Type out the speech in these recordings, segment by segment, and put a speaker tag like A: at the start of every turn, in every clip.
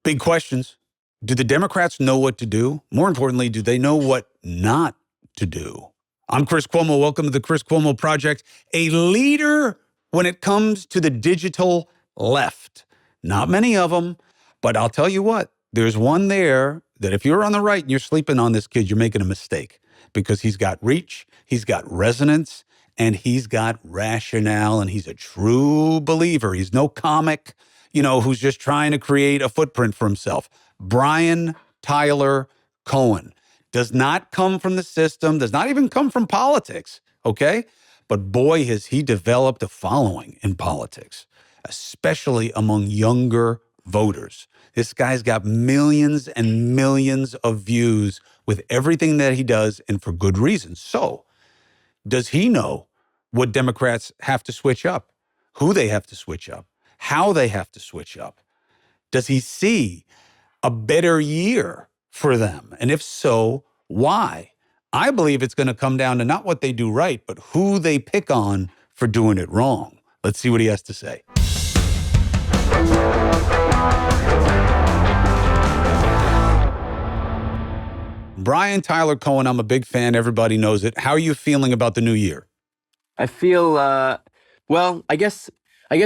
A: Big questions. Do the Democrats know what to do? More importantly, do they know what not to do? I'm Chris Cuomo. Welcome to the Chris Cuomo Project, a leader when it comes to the digital left. Not many of them, but I'll tell you what, there's one there that if you're on the right and you're sleeping on this kid, you're making a mistake because he's got reach, he's got resonance, and he's got rationale, and he's a true believer. He's no comic, who's just trying to create a footprint for himself. Brian Tyler Cohen does not come from the system, does not even come from politics, okay? But boy, has he developed a following in politics, especially among younger voters. This guy's got millions and millions of views with everything that he does, and for good reason. So, does he know what Democrats have to switch up, who they have to switch up, how they have to switch up? Does he see a better year for them? And if so, why? I believe it's going to come down to not what they do right, but who they pick on for doing it wrong. Let's see what he has to say. Brian Tyler Cohen, I'm a big fan. Everybody knows it. How are you feeling about the new year?
B: I feel, I guess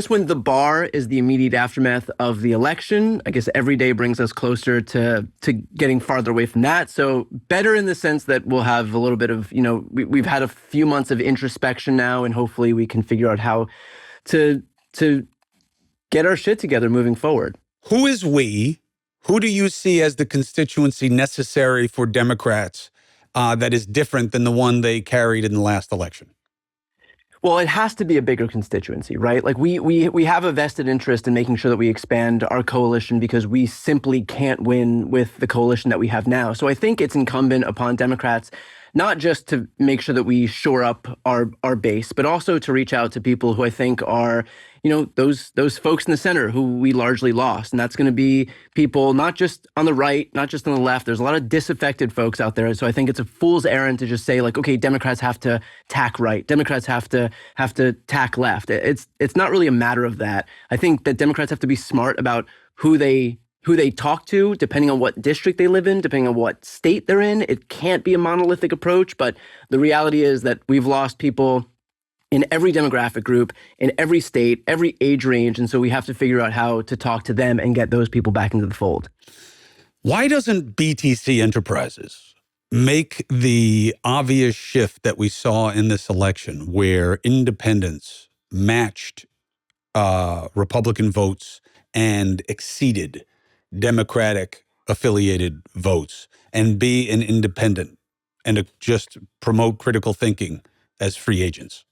B: when the bar is the immediate aftermath of the election, I guess every day brings us closer to getting farther away from that. So better in the sense that we'll have a little bit of, we've had a few months of introspection now, and hopefully we can figure out how to get our shit together moving forward.
A: Who is we? Who do you see as the constituency necessary for Democrats that is different than the one they carried in the last election?
B: Well, it has to be a bigger constituency, right? Like we have a vested interest in making sure that we expand our coalition because we simply can't win with the coalition that we have now. So I think it's incumbent upon Democrats not just to make sure that we shore up our base, but also to reach out to people who I think are, those folks in the center who we largely lost. And that's going to be people not just on the right, not just on the left. There's a lot of disaffected folks out there. So I think it's a fool's errand to just say like, okay, Democrats have to tack right. Democrats have to tack left. It's not really a matter of that. I think that Democrats have to be smart about who they talk to, depending on what district they live in, depending on what state they're in. It can't be a monolithic approach, but the reality is that we've lost people in every demographic group, in every state, every age range, and so we have to figure out how to talk to them and get those people back into the fold.
A: Why doesn't BTC Enterprises make the obvious shift that we saw in this election where independents matched Republican votes and exceeded Democratic affiliated votes, and be an independent and just promote critical thinking as free agents?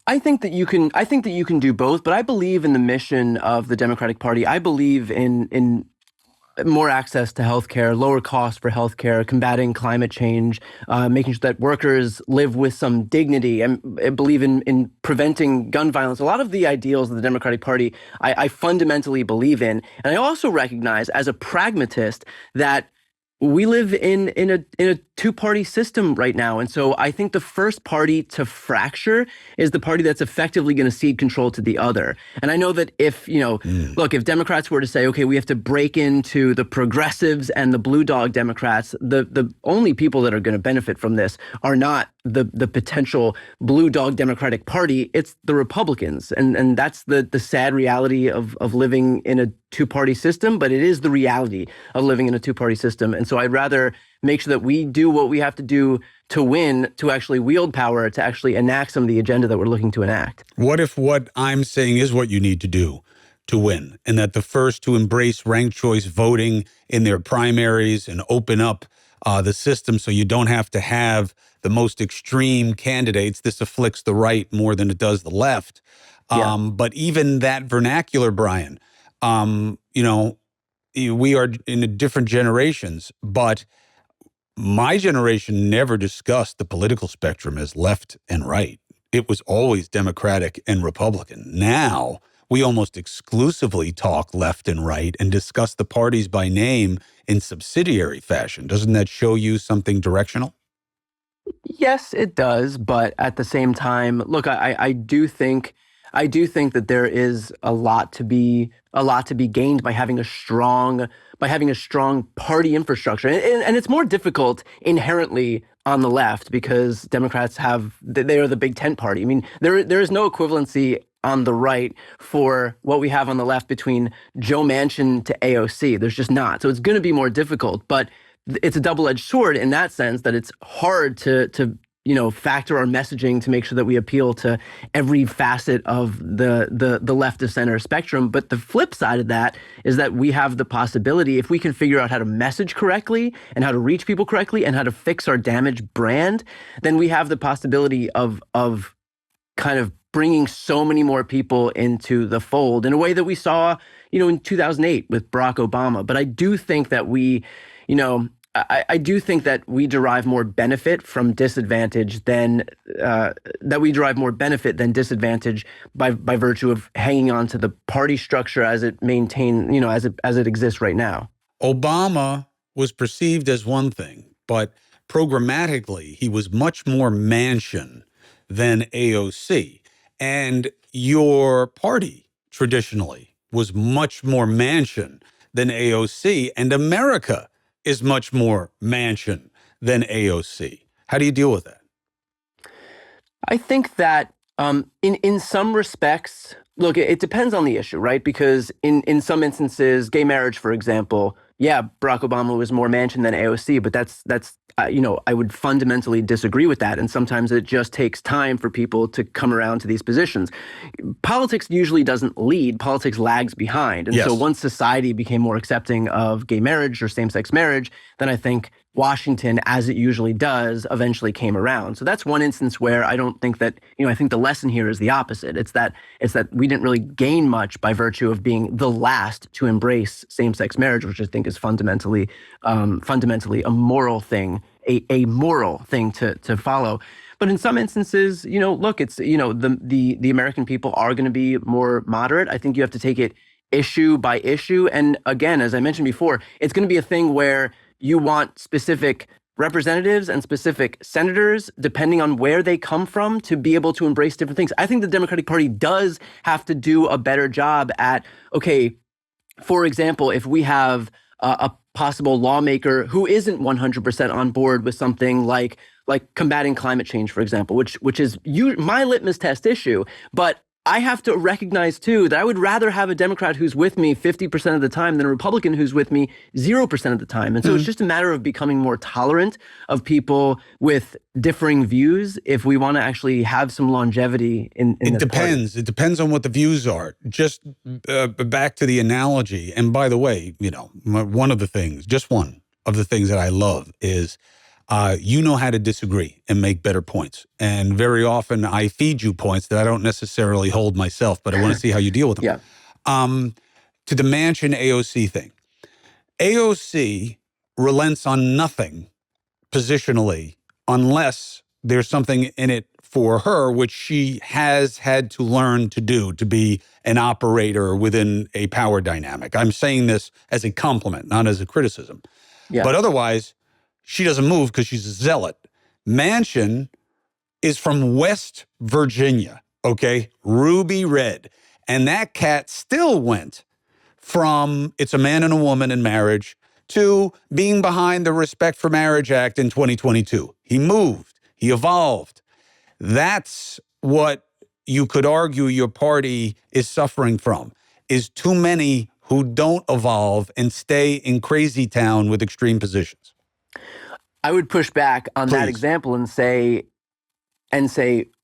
B: I think that you can do both, but I believe in the mission of the Democratic Party. I believe in more access to healthcare, lower costs for healthcare, combating climate change, making sure that workers live with some dignity. I believe in preventing gun violence. A lot of the ideals of the Democratic Party, I fundamentally believe in. And I also recognize as a pragmatist that we live in a two-party system right now. And so I think the first party to fracture is the party that's effectively going to cede control to the other. And I know that if Democrats were to say, okay, we have to break into the progressives and the blue dog Democrats, the only people that are going to benefit from this are not the potential blue dog Democratic Party, it's the Republicans. And that's the sad reality of living in a two-party system, but it is the reality of living in a two-party system. And so I'd rather make sure that we do what we have to do to win, to actually wield power, to actually enact some of the agenda that we're looking to enact.
A: What if what I'm saying is what you need to do to win, and that the first to embrace ranked choice voting in their primaries and open up the system so you don't have to have the most extreme candidates? This afflicts the right more than it does the left. But even that vernacular, Brian, we are in different generations, but my generation never discussed the political spectrum as left and right. It was always Democratic and Republican. Now we almost exclusively talk left and right and discuss the parties by name in subsidiary fashion. Doesn't that show you something directional?
B: Yes, it does. But at the same time, look, I do think I do think that there is a lot to be gained by having a strong party infrastructure, and it's more difficult inherently on the left because Democrats they are the big tent party. I mean, there is no equivalency on the right for what we have on the left between Joe Manchin to AOC. There's just not. So it's going to be more difficult, but it's a double-edged sword in that sense that it's hard to factor our messaging to make sure that we appeal to every facet of the left of center spectrum. But the flip side of that is that we have the possibility, if we can figure out how to message correctly and how to reach people correctly and how to fix our damaged brand, then we have the possibility of kind of bringing so many more people into the fold in a way that we saw, in 2008 with Barack Obama. But I do think that I do think that we derive more benefit from disadvantage than disadvantage by virtue of hanging on to the party structure as it as it exists right now.
A: Obama was perceived as one thing, but programmatically he was much more Manchin than AOC. And your party traditionally was much more Manchin than AOC, and America is much more Manchin than AOC. How do you deal with that?
B: I think that in some respects, look, it depends on the issue, right? Because in some instances, gay marriage, for example, yeah, Barack Obama was more Manchin than AOC, but that's I would fundamentally disagree with that. And sometimes it just takes time for people to come around to these positions. Politics usually doesn't lead, politics lags behind. And so once society became more accepting of gay marriage or same-sex marriage, then I think Washington, as it usually does, eventually came around. So that's one instance where I don't think that, I think the lesson here is the opposite. It's that we didn't really gain much by virtue of being the last to embrace same-sex marriage, which I think is fundamentally a moral thing, a moral thing to follow. But in some instances, look, it's, the American people are going to be more moderate. I think you have to take it issue by issue. And again, as I mentioned before, it's going to be a thing where you want specific representatives and specific senators, depending on where they come from, to be able to embrace different things. I think the Democratic Party does have to do a better job at, okay, for example, if we have a possible lawmaker who isn't 100% on board with something like combating climate change, for example, which is my litmus test issue, but I have to recognize, too, that I would rather have a Democrat who's with me 50% of the time than a Republican who's with me 0% of the time. And so it's just a matter of becoming more tolerant of people with differing views if we want to actually have some longevity in the party.
A: It depends on what the views are. Just back to the analogy. And by the way, one of the things that I love is you know how to disagree and make better points. And very often I feed you points that I don't necessarily hold myself, but I want to see how you deal with them.
B: Yeah.
A: To the Manchin AOC thing. AOC relents on nothing positionally unless there's something in it for her, which she has had to learn to do, to be an operator within a power dynamic. I'm saying this as a compliment, not as a criticism.
B: Yeah.
A: But otherwise, she doesn't move because she's a zealot. Manchin is from West Virginia, okay? Ruby red. And that cat still went from it's a man and a woman in marriage to being behind the Respect for Marriage Act in 2022. He moved. He evolved. That's what you could argue your party is suffering from, is too many who don't evolve and stay in crazy town with extreme positions.
B: I would push back on that
A: Please.
B: example and say,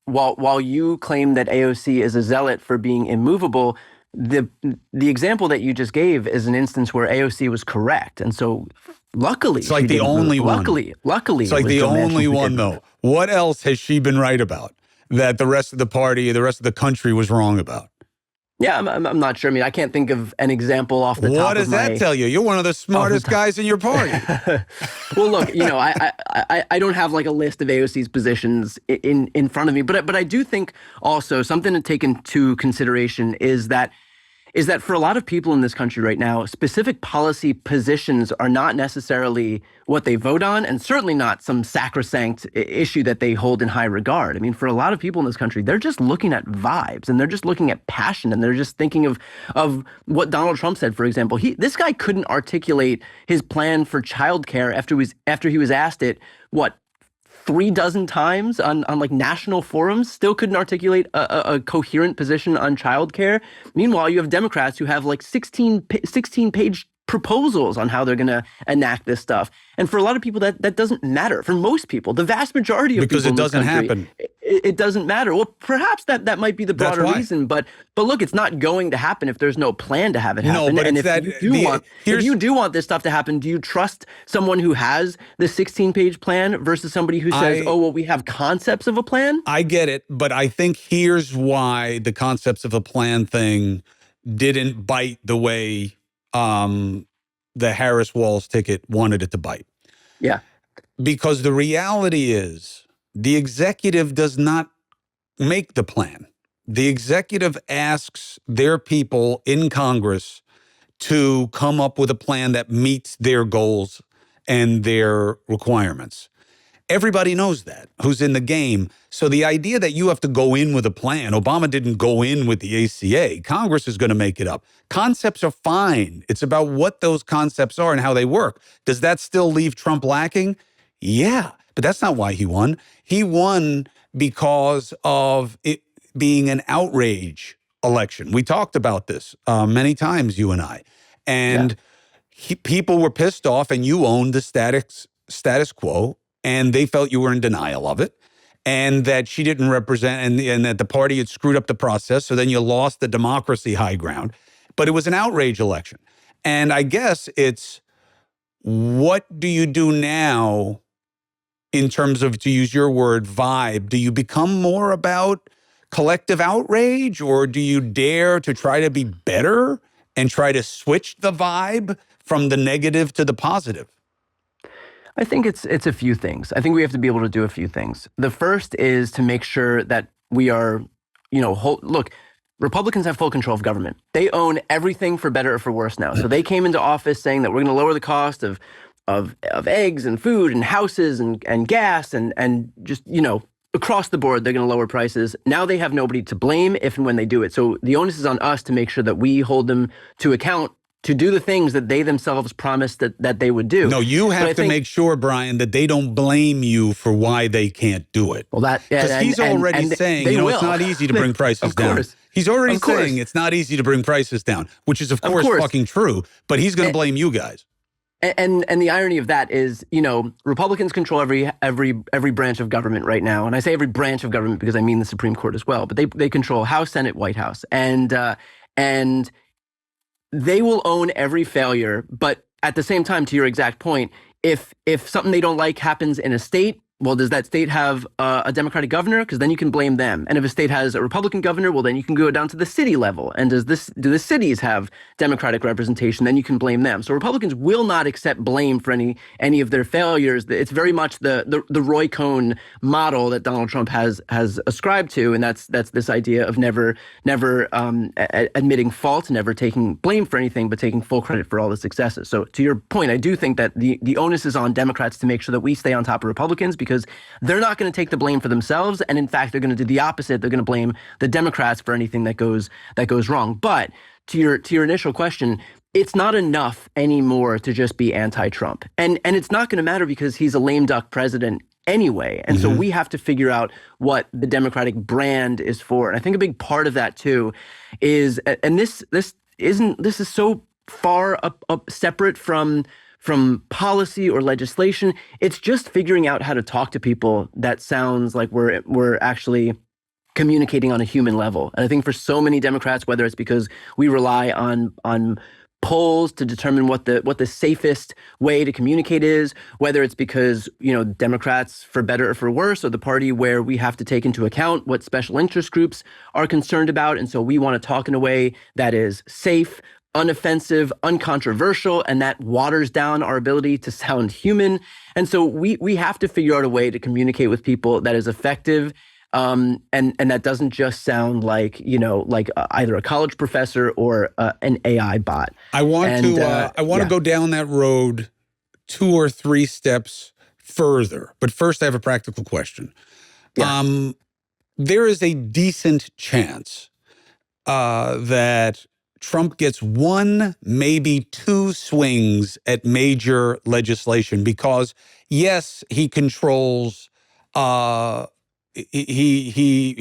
B: while you claim that AOC is a zealot for being immovable, the example that you just gave is an instance where AOC was correct, and so luckily,
A: it's like the only one.
B: Luckily,
A: it's like the only one though. What else has she been right about that the rest of the party, the rest of the country was wrong about?
B: Yeah, I'm not sure. I mean, I can't think of an example off the top of my...
A: What does that tell you? You're one of the smartest guys in your party.
B: Well, look, I don't have like a list of AOC's positions in front of me, but I do think also something to take into consideration is that is that for a lot of people in this country right now, specific policy positions are not necessarily what they vote on, and certainly not some sacrosanct issue that they hold in high regard. I mean, for a lot of people in this country, they're just looking at vibes, and they're just looking at passion, and they're just thinking of what Donald Trump said, for example. This guy couldn't articulate his plan for childcare after he was asked it, what, 36 times on like national forums, still couldn't articulate a coherent position on childcare. Meanwhile, you have Democrats who have like 16-page proposals on how they're going to enact this stuff. And for a lot of people, that doesn't matter. For most people, the vast majority of
A: because
B: people
A: it doesn't happen.
B: It doesn't matter. Well, perhaps that might be the broader reason, but look, it's not going to happen if there's no plan to have it happen.
A: No, but
B: and
A: if
B: you do want this stuff to happen, do you trust someone who has the 16-page plan versus somebody who says, oh, well, we have concepts of a plan?
A: I get it, but I think here's why the concepts of a plan thing didn't bite the way the Harris-Walz ticket wanted it to bite.
B: Yeah.
A: Because the reality is the executive does not make the plan. The executive asks their people in Congress to come up with a plan that meets their goals and their requirements. Everybody knows that, who's in the game. So the idea that you have to go in with a plan, Obama didn't go in with the ACA. Congress is going to make it up. Concepts are fine. It's about what those concepts are and how they work. Does that still leave Trump lacking? Yeah, but that's not why he won. He won because of it being an outrage election. We talked about this many times, you and I. And people were pissed off, and you owned the status quo. And they felt you were in denial of it, and that she didn't represent, and that the party had screwed up the process. So then you lost the democracy high ground. But it was an outrage election. And I guess it's, what do you do now in terms of, to use your word, vibe? Do you become more about collective outrage, or do you dare to try to be better and try to switch the vibe from the negative to the positive?
B: I think it's a few things. I think we have to be able to do a few things. The first is to make sure that we are, look, Republicans have full control of government. They own everything for better or for worse now. So they came into office saying that we're going to lower the cost of eggs and food and houses and gas and just, across the board, they're going to lower prices. Now they have nobody to blame if and when they do it. So the onus is on us to make sure that we hold them to account to do the things that they themselves promised that they would do.
A: No, you have to make sure, Brian, that they don't blame you for why they can't do it.
B: Well,
A: because he's already saying, it's not easy to bring prices down. He's already saying it's not easy to bring prices down, which is, of course, fucking true. But he's going to blame you guys.
B: And the irony of that is, Republicans control every branch of government right now. And I say every branch of government because I mean the Supreme Court as well. But they control House, Senate, White House. And they will own every failure, but at the same time, to your exact point, if something they don't like happens in a state, well, does that state have a Democratic governor? Because then you can blame them. And if a state has a Republican governor, well, then you can go down to the city level. And do the cities have Democratic representation? Then you can blame them. So Republicans will not accept blame for any of their failures. It's very much the Roy Cohn model that Donald Trump has ascribed to, and that's this idea of never admitting fault, never taking blame for anything, but taking full credit for all the successes. So to your point, I do think that the onus is on Democrats to make sure that we stay on top of Republicans, because they're not going to take the blame for themselves. And in fact, they're going to do the opposite. They're going to blame the Democrats for anything that goes wrong. But to your initial question, it's not enough anymore to just be anti-Trump. And it's not going to matter because he's a lame duck president anyway. And so we have to figure out what the Democratic brand is for. And I think a big part of that too is, and this is so far up separate from policy or legislation. It's just figuring out how to talk to people that sounds like we're actually communicating on a human level. And I think for so many Democrats, whether it's because we rely on polls to determine what the safest way to communicate is, whether it's because, Democrats, for better or for worse, are the party where we have to take into account what special interest groups are concerned about. And so we want to talk in a way that is safe, unoffensive, uncontroversial, and that waters down our ability to sound human. And so we have to figure out a way to communicate with people that is effective, And that doesn't just sound like, either a college professor or an AI bot.
A: I want to go down that road 2 or 3 steps further. But first, I have a practical question.
B: Yeah.
A: There is a decent chance that Trump gets 1, maybe 2 swings at major legislation because, yes, he controls, he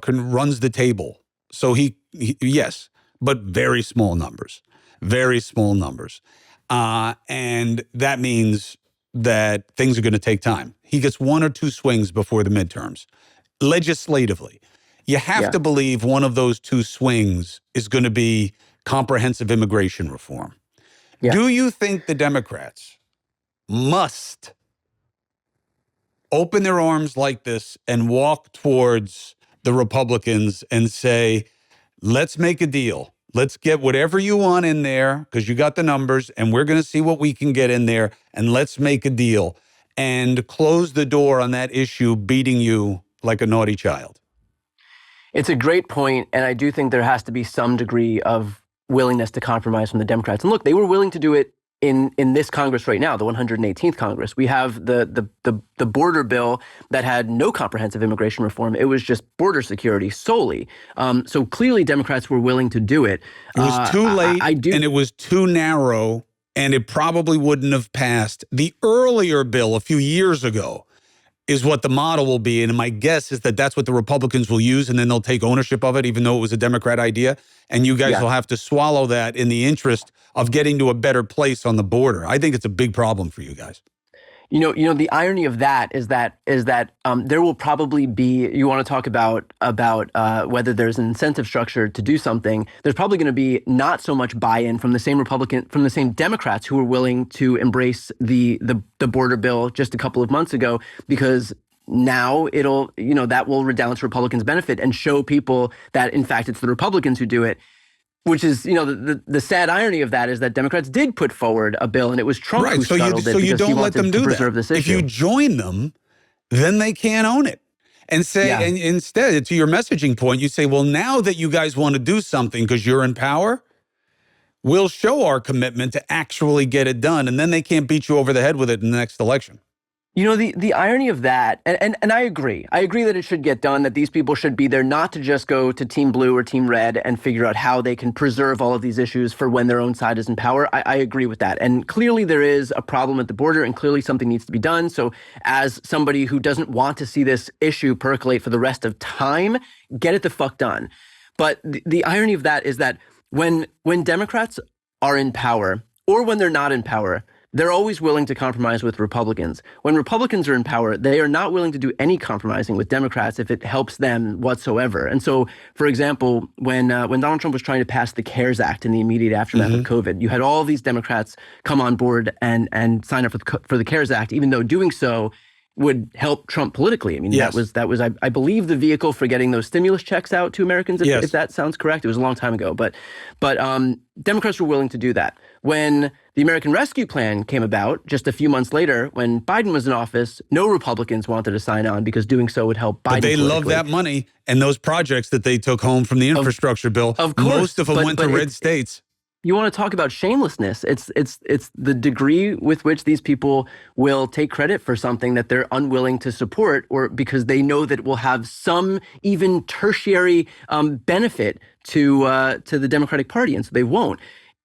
A: runs the table. So yes, but very small numbers, very small numbers. And that means that things are going to take time. He gets 1 or 2 swings before the midterms. Legislatively, you have to believe one of those 2 swings is going to be comprehensive immigration reform. Yeah. Do you think the Democrats must open their arms like this and walk towards the Republicans and say, let's make a deal. Let's get whatever you want in there because you got the numbers and we're going to see what we can get in there and let's make a deal and close the door on that issue beating you like a naughty child?
B: It's a great point, and I do think there has to be some degree of willingness to compromise from the Democrats. And look, they were willing to do it in this Congress right now, the 118th Congress. We have the border bill that had no comprehensive immigration reform. It was just border security solely. So clearly Democrats were willing to do it.
A: It was too late, and it was too narrow, and it probably wouldn't have passed. The earlier bill a few years ago is what the model will be. And my guess is that that's what the Republicans will use, and then they'll take ownership of it, even though it was a Democrat idea. And you guys will have to swallow that in the interest of getting to a better place on the border. I think it's a big problem for you guys.
B: The irony of that is that there will probably be, you want to talk about whether there's an incentive structure to do something. There's probably going to be not so much buy-in from the same Democrats who were willing to embrace the border bill just a couple of months ago, because now that will redound to Republicans' benefit and show people that in fact it's the Republicans who do it. Which is, the sad irony of that is that Democrats did put forward a bill, and it was Trump who scuttled it because he wanted to preserve this issue.
A: If you join them, then they can't own it. And say, and instead, to your messaging point, you say, well, now that you guys want to do something because you're in power, we'll show our commitment to actually get it done, and then they can't beat you over the head with it in the next election.
B: The irony of that, and I agree that it should get done, that these people should be there not to just go to Team Blue or Team Red and figure out how they can preserve all of these issues for when their own side is in power. I agree with that. And clearly there is a problem at the border, and clearly something needs to be done. So as somebody who doesn't want to see this issue percolate for the rest of time, get it the fuck done. But the irony of that is that when Democrats are in power, or when they're not in power, they're always willing to compromise with Republicans. When Republicans are in power, they are not willing to do any compromising with Democrats if it helps them whatsoever. And so, for example, when Donald Trump was trying to pass the CARES Act in the immediate aftermath of COVID, you had all these Democrats come on board and sign up for the CARES Act, even though doing so would help Trump politically. I mean, that was I believe the vehicle for getting those stimulus checks out to Americans, if that sounds correct. It was a long time ago, but Democrats were willing to do that. When the American Rescue Plan came about just a few months later, when Biden was in office, no Republicans wanted to sign on because doing so would help Biden. But
A: they love that money and those projects that they took home from the infrastructure bill. Of course, most of them went to red states.
B: You want to talk about shamelessness. It's the degree with which these people will take credit for something that they're unwilling to support, or because they know that it will have some even tertiary benefit to the Democratic Party, and so they won't.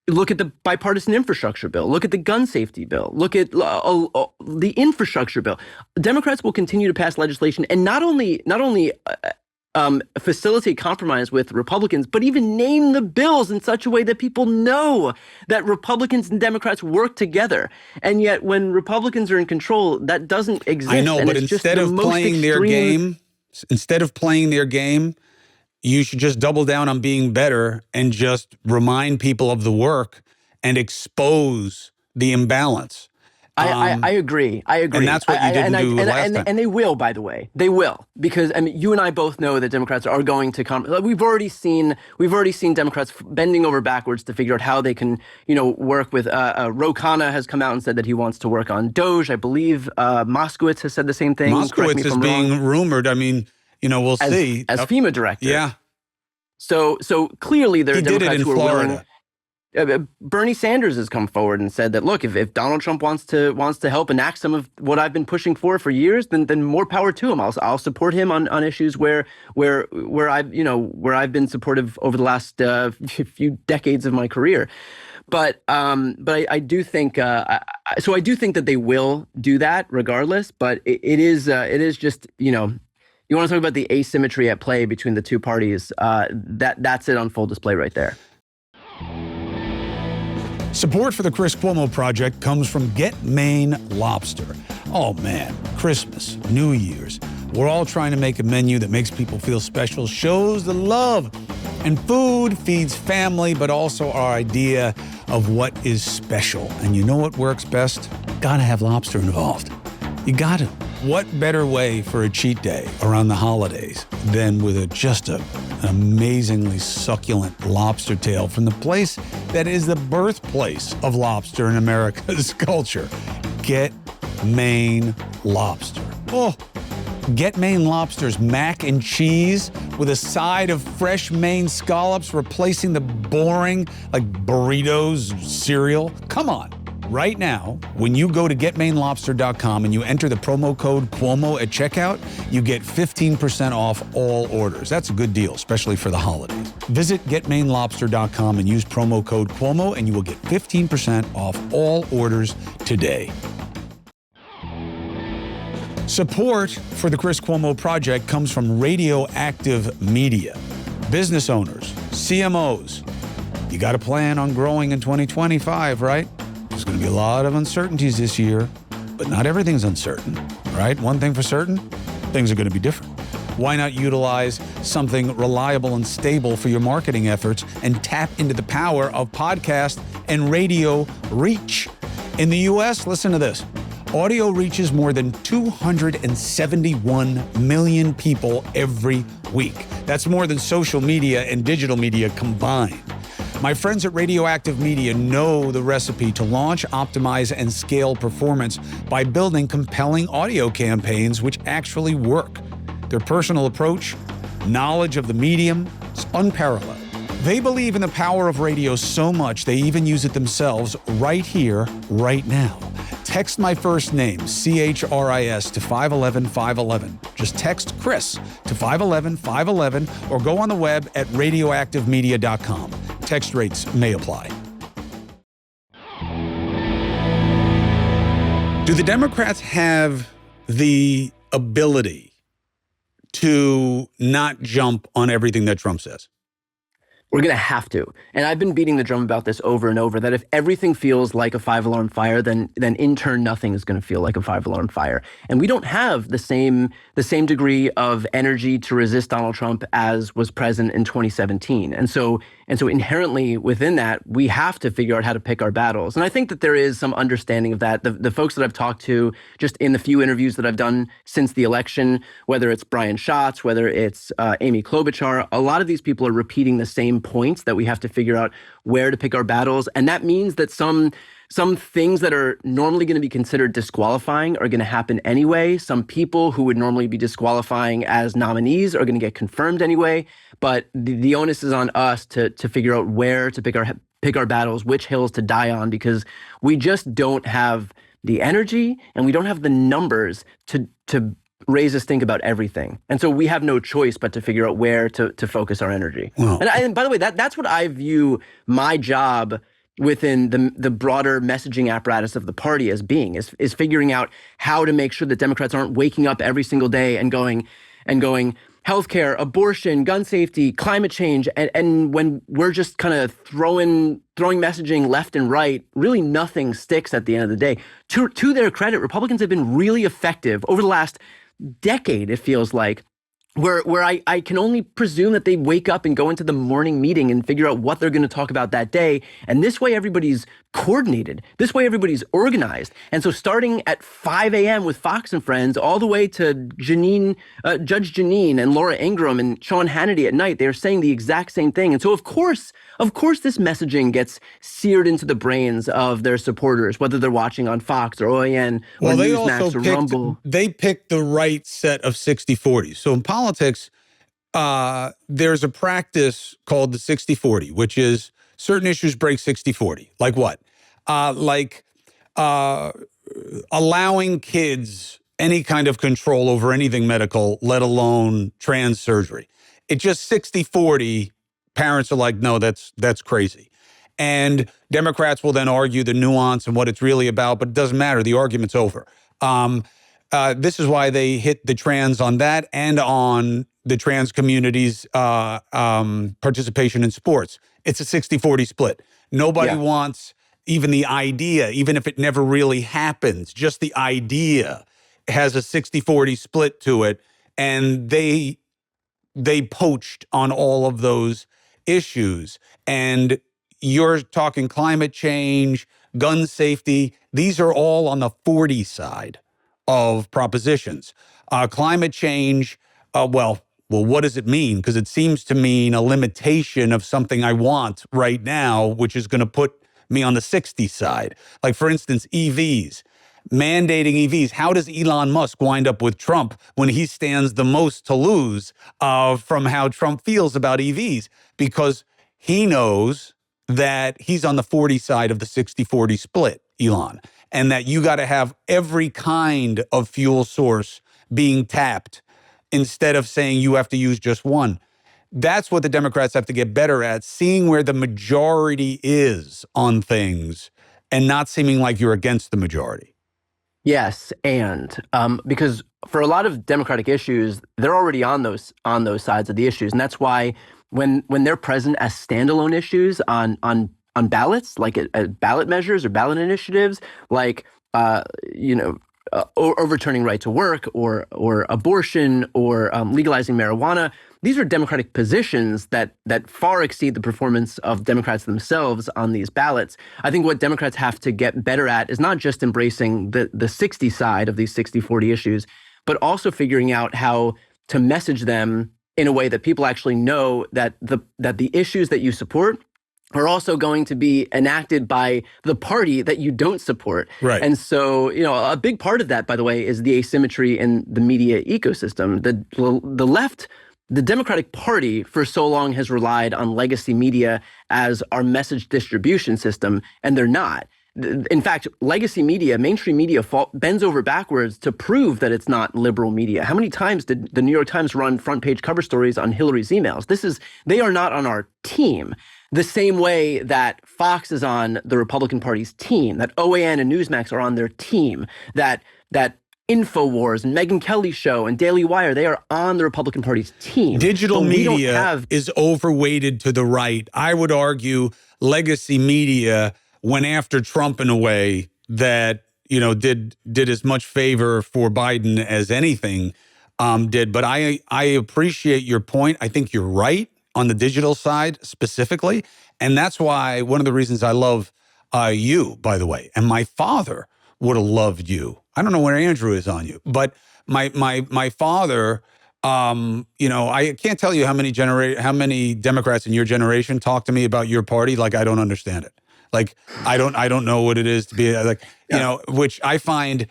B: Look at the bipartisan infrastructure bill. Look at the gun safety bill. Look at the infrastructure bill. Democrats will continue to pass legislation and not only facilitate compromise with Republicans, but even name the bills in such a way that people know that Republicans and Democrats work together. And yet when Republicans are in control, that doesn't exist.
A: I know, but instead of playing their game, you should just double down on being better and just remind people of the work and expose the imbalance.
B: I agree. And
A: that's what you didn't do last time.
B: And they will, by the way. They will. Because you and I both know that Democrats are going to we've already seen Democrats bending over backwards to figure out how they can, work with Ro Khanna has come out and said that he wants to work on Doge. I believe Moskowitz has said the same thing.
A: Moskowitz is being rumored. I mean, we'll see.
B: As FEMA director.
A: Yeah.
B: So clearly there are Democrats who are
A: Florida.
B: willing. Bernie Sanders has come forward and said that, look, if Donald Trump wants to help enact some of what I've been pushing for years, then more power to him. I'll support him on issues where I've been supportive over the last few decades of my career. But I do think I do think that they will do that regardless. But it is just, you want to talk about the asymmetry at play between the two parties. That's it on full display right there.
A: Support for the Chris Cuomo Project comes from Maine Lobster. Oh man, Christmas, New Year's. We're all trying to make a menu that makes people feel special, shows the love. And food feeds family, but also our idea of what is special. And you know what works best? Gotta have lobster involved. You got to. What better way for a cheat day around the holidays than with an amazingly succulent lobster tail from the place that is the birthplace of lobster in America's culture? Get Maine Lobster. Oh, get Maine Lobster's mac and cheese with a side of fresh Maine scallops, replacing the boring, burritos cereal. Come on. Right now, when you go to getmainelobster.com and you enter the promo code Cuomo at checkout, you get 15% off all orders. That's a good deal, especially for the holidays. Visit getmainelobster.com and use promo code Cuomo and you will get 15% off all orders today. Support for the Chris Cuomo Project comes from RadioActive Media. Business owners, CMOs, you got to plan on growing in 2025, right? There's going to be a lot of uncertainties this year, but not everything's uncertain, right? One thing for certain, things are going to be different. Why not utilize something reliable and stable for your marketing efforts and tap into the power of podcast and radio reach? In the U.S., listen to this. Audio reaches more than 271 million people every week. That's more than social media and digital media combined. My friends at RadioActive Media know the recipe to launch, optimize, and scale performance by building compelling audio campaigns which actually work. Their personal approach, knowledge of the medium, is unparalleled. They believe in the power of radio so much they even use it themselves right here, right now. Text my first name, CHRIS, to 511-511. Just text Chris to 511-511 or go on the web at radioactivemedia.com. Text rates may apply. Do the Democrats have the ability to not jump on everything that Trump says?
B: We're going to have to. And I've been beating the drum about this over and over, that if everything feels like a five-alarm fire, then in turn, nothing is going to feel like a five-alarm fire. And we don't have the same degree of energy to resist Donald Trump as was present in 2017. And so inherently within that, we have to figure out how to pick our battles. And I think that there is some understanding of that. The folks that I've talked to just in the few interviews that I've done since the election, whether it's Brian Schatz, whether it's Amy Klobuchar, a lot of these people are repeating the same points, that we have to figure out where to pick our battles. And that means that some things that are normally going to be considered disqualifying are going to happen anyway. Some people who would normally be disqualifying as nominees are going to get confirmed anyway. But the onus is on us to figure out where to pick our battles, which hills to die on, because we just don't have the energy and we don't have the numbers to raise a stink about everything. And so we have no choice but to figure out where to focus our energy. Wow. And by the way, that's what I view my job within the broader messaging apparatus of the party as being, is figuring out how to make sure that Democrats aren't waking up every single day and going healthcare, abortion, gun safety, climate change, and when we're just kind of throwing messaging left and right, really nothing sticks at the end of the day. To their credit, Republicans have been really effective over the last decade, it feels like, where I can only presume that they wake up and go into the morning meeting and figure out what they're going to talk about that day. And this way, everybody's coordinated. This way, everybody's organized. And so starting at 5 a.m. with Fox and Friends, all the way to Judge Janine and Laura Ingraham and Sean Hannity at night, they're saying the exact same thing. And so, of course, this messaging gets seared into the brains of their supporters, whether they're watching on Fox or OAN or Newsmax or Rumble.
A: They picked the right set of 60-40s. So in politics, there's a practice called the 60-40, which is certain issues break 60-40. Like what? Allowing kids any kind of control over anything medical, let alone trans surgery. It just 60-40, parents are like, no, that's crazy. And Democrats will then argue the nuance and what it's really about, but it doesn't matter. The argument's over. This is why they hit the trans on that and on the trans community's participation in sports. It's a 60-40 split. Nobody wants even the idea, even if it never really happens, just the idea has a 60-40 split to it. And they poached on all of those issues. And you're talking climate change, gun safety. These are all on the 40 side of propositions. Climate change, well, what does it mean? Because it seems to mean a limitation of something I want right now, which is going to put me on the 60 side. Like, for instance, EVs. Mandating EVs. How does Elon Musk wind up with Trump when he stands the most to lose from how Trump feels about EVs? Because he knows that he's on the 40 side of the 60-40 split, Elon, and that you got to have every kind of fuel source being tapped instead of saying you have to use just one. That's what the Democrats have to get better at, seeing where the majority is on things and not seeming like you're against the majority.
B: Yes, and because for a lot of Democratic issues, they're already on those sides of the issues, and that's why when they're present as standalone issues on ballots, like at ballot measures or ballot initiatives, like overturning right to work or abortion or legalizing marijuana. These are Democratic positions that far exceed the performance of Democrats themselves on these ballots. I think what Democrats have to get better at is not just embracing the 60 side of these 60-40 issues, but also figuring out how to message them in a way that people actually know that the issues that you support are also going to be enacted by the party that you don't support.
A: Right.
B: And so, a big part of that, by the way, is the asymmetry in the media ecosystem. The left, the Democratic Party for so long has relied on legacy media as our message distribution system, and they're not. In fact, legacy media, mainstream media bends over backwards to prove that it's not liberal media. How many times did the New York Times run front page cover stories on Hillary's emails? They are not on our team. The same way that Fox is on the Republican Party's team, that OAN and Newsmax are on their team, that InfoWars and Megyn Kelly's show and Daily Wire, they are on the Republican Party's team.
A: Digital media is overweighted to the right. I would argue legacy media went after Trump in a way that, did as much favor for Biden as anything did. But I appreciate your point. I think you're right on the digital side specifically. And that's why one of the reasons I love you, by the way, and my father would have loved you. I don't know where Andrew is on you, but my father, I can't tell you how many Democrats in your generation talk to me about your party like I don't understand it. Like I don't know what it is to be like, which I find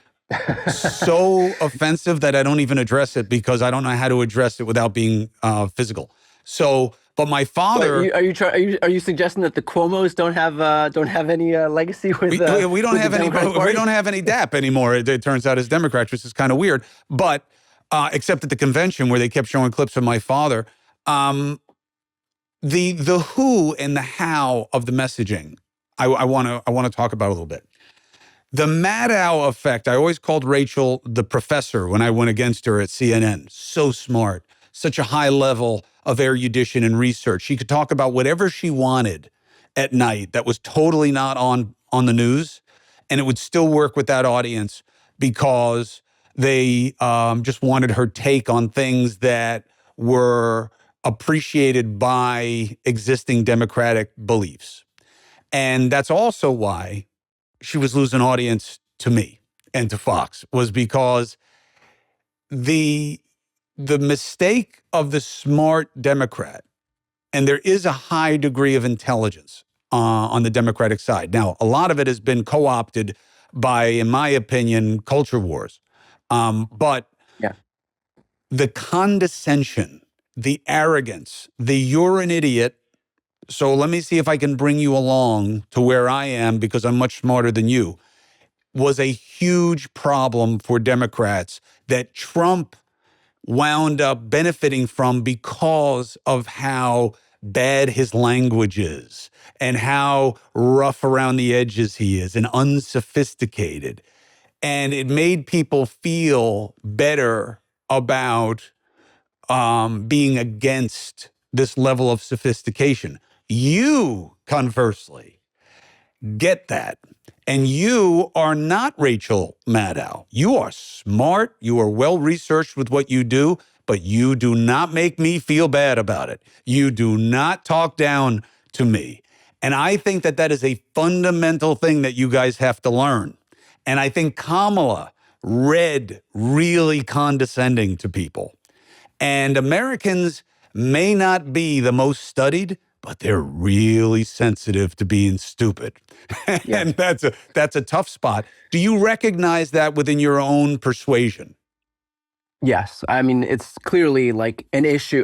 A: so offensive that I don't even address it because I don't know how to address it without being physical. So, but my father.
B: But are you suggesting that the Cuomos don't have any legacy with?
A: We don't have any. We don't have any DAP anymore. It turns out as Democrats, which is kind of weird. But except at the convention where they kept showing clips of my father, the who and the how of the messaging, I want to talk about a little bit. The Maddow effect. I always called Rachel the professor when I went against her at CNN. So smart, such a high level of erudition and research. She could talk about whatever she wanted at night that was totally not on the news, and it would still work with that audience because they just wanted her take on things that were appreciated by existing Democratic beliefs. And that's also why she was losing audience to me and to Fox, was because the mistake of the smart Democrat, and there is a high degree of intelligence on the Democratic side. Now, a lot of it has been co-opted by, in my opinion, culture wars. But
B: Yeah.
A: the condescension, the arrogance, the you're an idiot, so let me see if I can bring you along to where I am because I'm much smarter than you, was a huge problem for Democrats that Trump wound up benefiting from because of how bad his language is and how rough around the edges he is and unsophisticated. And it made people feel better about being against this level of sophistication. You, conversely, get that. And you are not Rachel Maddow. You are smart. You are well-researched with what you do, but you do not make me feel bad about it. You do not talk down to me. And I think that that is a fundamental thing that you guys have to learn. And I think Kamala read really condescending to people. And Americans may not be the most studied, but they're really sensitive to being stupid.
B: Yeah.
A: And that's a tough spot. Do you recognize that within your own persuasion?
B: Yes. I mean, it's clearly like an issue,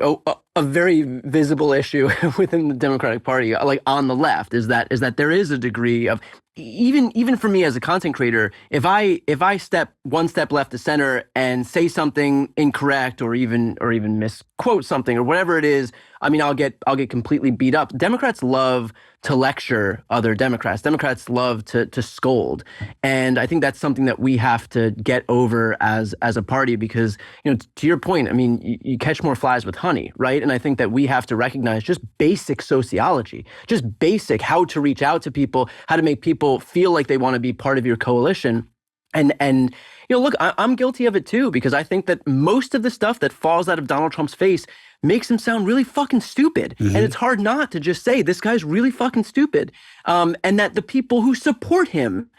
B: a very visible issue within the Democratic Party, like on the left, is that there is a degree of, even for me as a content creator, if I step one step left to center and say something incorrect or even misquote something or whatever it is, I mean, I'll get completely beat up. Democrats love to lecture other Democrats. Democrats love to scold. And I think that's something that we have to get over as a party because, to your point, I mean, you catch more flies with honey, right? And I think that we have to recognize just basic sociology, just basic how to reach out to people, how to make people feel like they want to be part of your coalition. And look, I'm guilty of it too, because I think that most of the stuff that falls out of Donald Trump's face makes him sound really fucking stupid. Mm-hmm. And it's hard not to just say, this guy's really fucking stupid. And that the people who support him,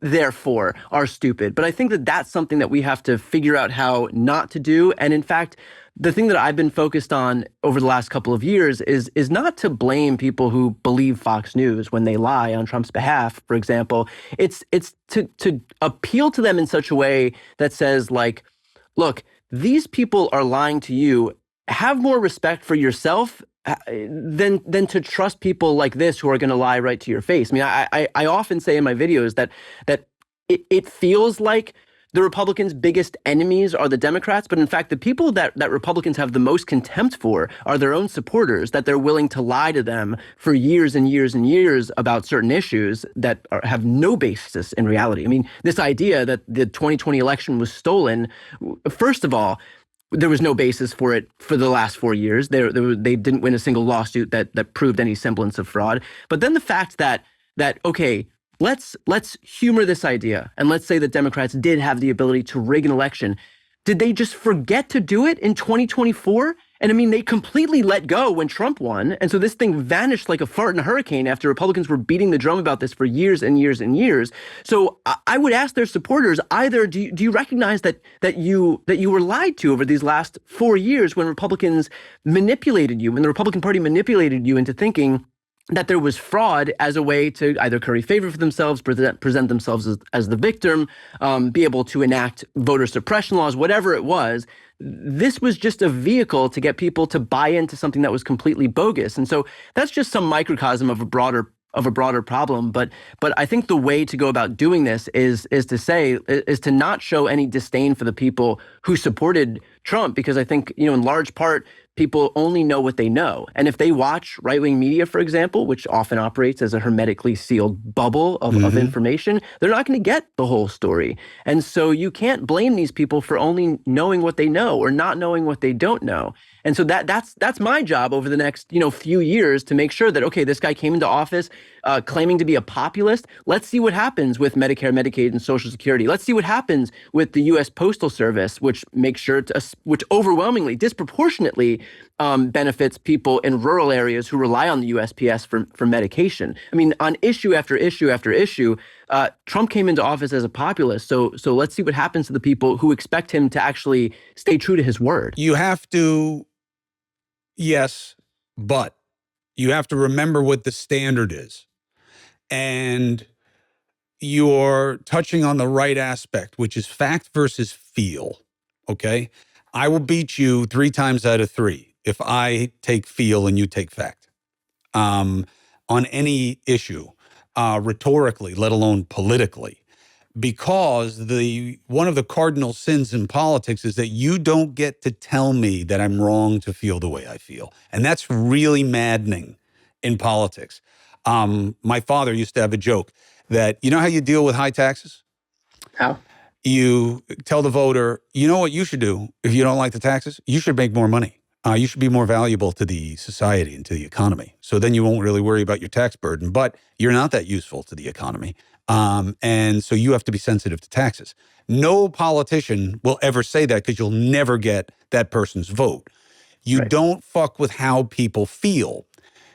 B: therefore, are stupid. But I think that that's something that we have to figure out how not to do. And in fact, the thing that I've been focused on over the last couple of years is not to blame people who believe Fox News when they lie on Trump's behalf, for example. It's to appeal to them in such a way that says, like, look, these people are lying to you. Have more respect for yourself than to trust people like this who are going to lie right to your face. I mean, I often say in my videos that it feels like the Republicans' biggest enemies are the Democrats, but in fact, the people that Republicans have the most contempt for are their own supporters, that they're willing to lie to them for years and years and years about certain issues that have no basis in reality. I mean, this idea that the 2020 election was stolen, first of all, there was no basis for it for the last 4 years. They didn't win a single lawsuit that proved any semblance of fraud. But then the fact that okay, let's humor this idea and let's say that Democrats did have the ability to rig an election. Did they just forget to do it in 2024? And I mean, they completely let go when Trump won. And so this thing vanished like a fart in a hurricane after Republicans were beating the drum about this for years and years and years. So I would ask their supporters, either do you recognize that you were lied to over these last 4 years when Republicans manipulated you, when the Republican Party manipulated you into thinking that there was fraud as a way to either curry favor for themselves, present themselves as the victim, be able to enact voter suppression laws, whatever it was. This was just a vehicle to get people to buy into something that was completely bogus. And so that's just some microcosm of a broader problem. But I think the way to go about doing this is to not show any disdain for the people who supported Trump, because I think, in large part, people only know what they know. And if they watch right-wing media, for example, which often operates as a hermetically sealed bubble of information, they're not going to get the whole story. And so you can't blame these people for only knowing what they know or not knowing what they don't know. And so that's my job over the next, few years to make sure that, okay, this guy came into office claiming to be a populist. Let's see what happens with Medicare, Medicaid, and Social Security. Let's see what happens with the U.S. Postal Service, which makes sure which overwhelmingly, disproportionately benefits people in rural areas who rely on the USPS for medication. I mean, on issue after issue after issue, Trump came into office as a populist. So let's see what happens to the people who expect him to actually stay true to his word.
A: You have to, yes, but you have to remember what the standard is. And you're touching on the right aspect, which is fact versus feel, okay? I will beat you 3 times out of 3 if I take feel and you take fact on any issue, rhetorically, let alone politically, because one of the cardinal sins in politics is that you don't get to tell me that I'm wrong to feel the way I feel. And that's really maddening in politics. My father used to have a joke that, you know how you deal with high taxes?
B: How?
A: You tell the voter, you know what you should do if you don't like the taxes? You should make more money. You should be more valuable to the society and to the economy. So then you won't really worry about your tax burden, but you're not that useful to the economy. And so you have to be sensitive to taxes. No politician will ever say that because you'll never get that person's vote. You don't fuck with how people feel.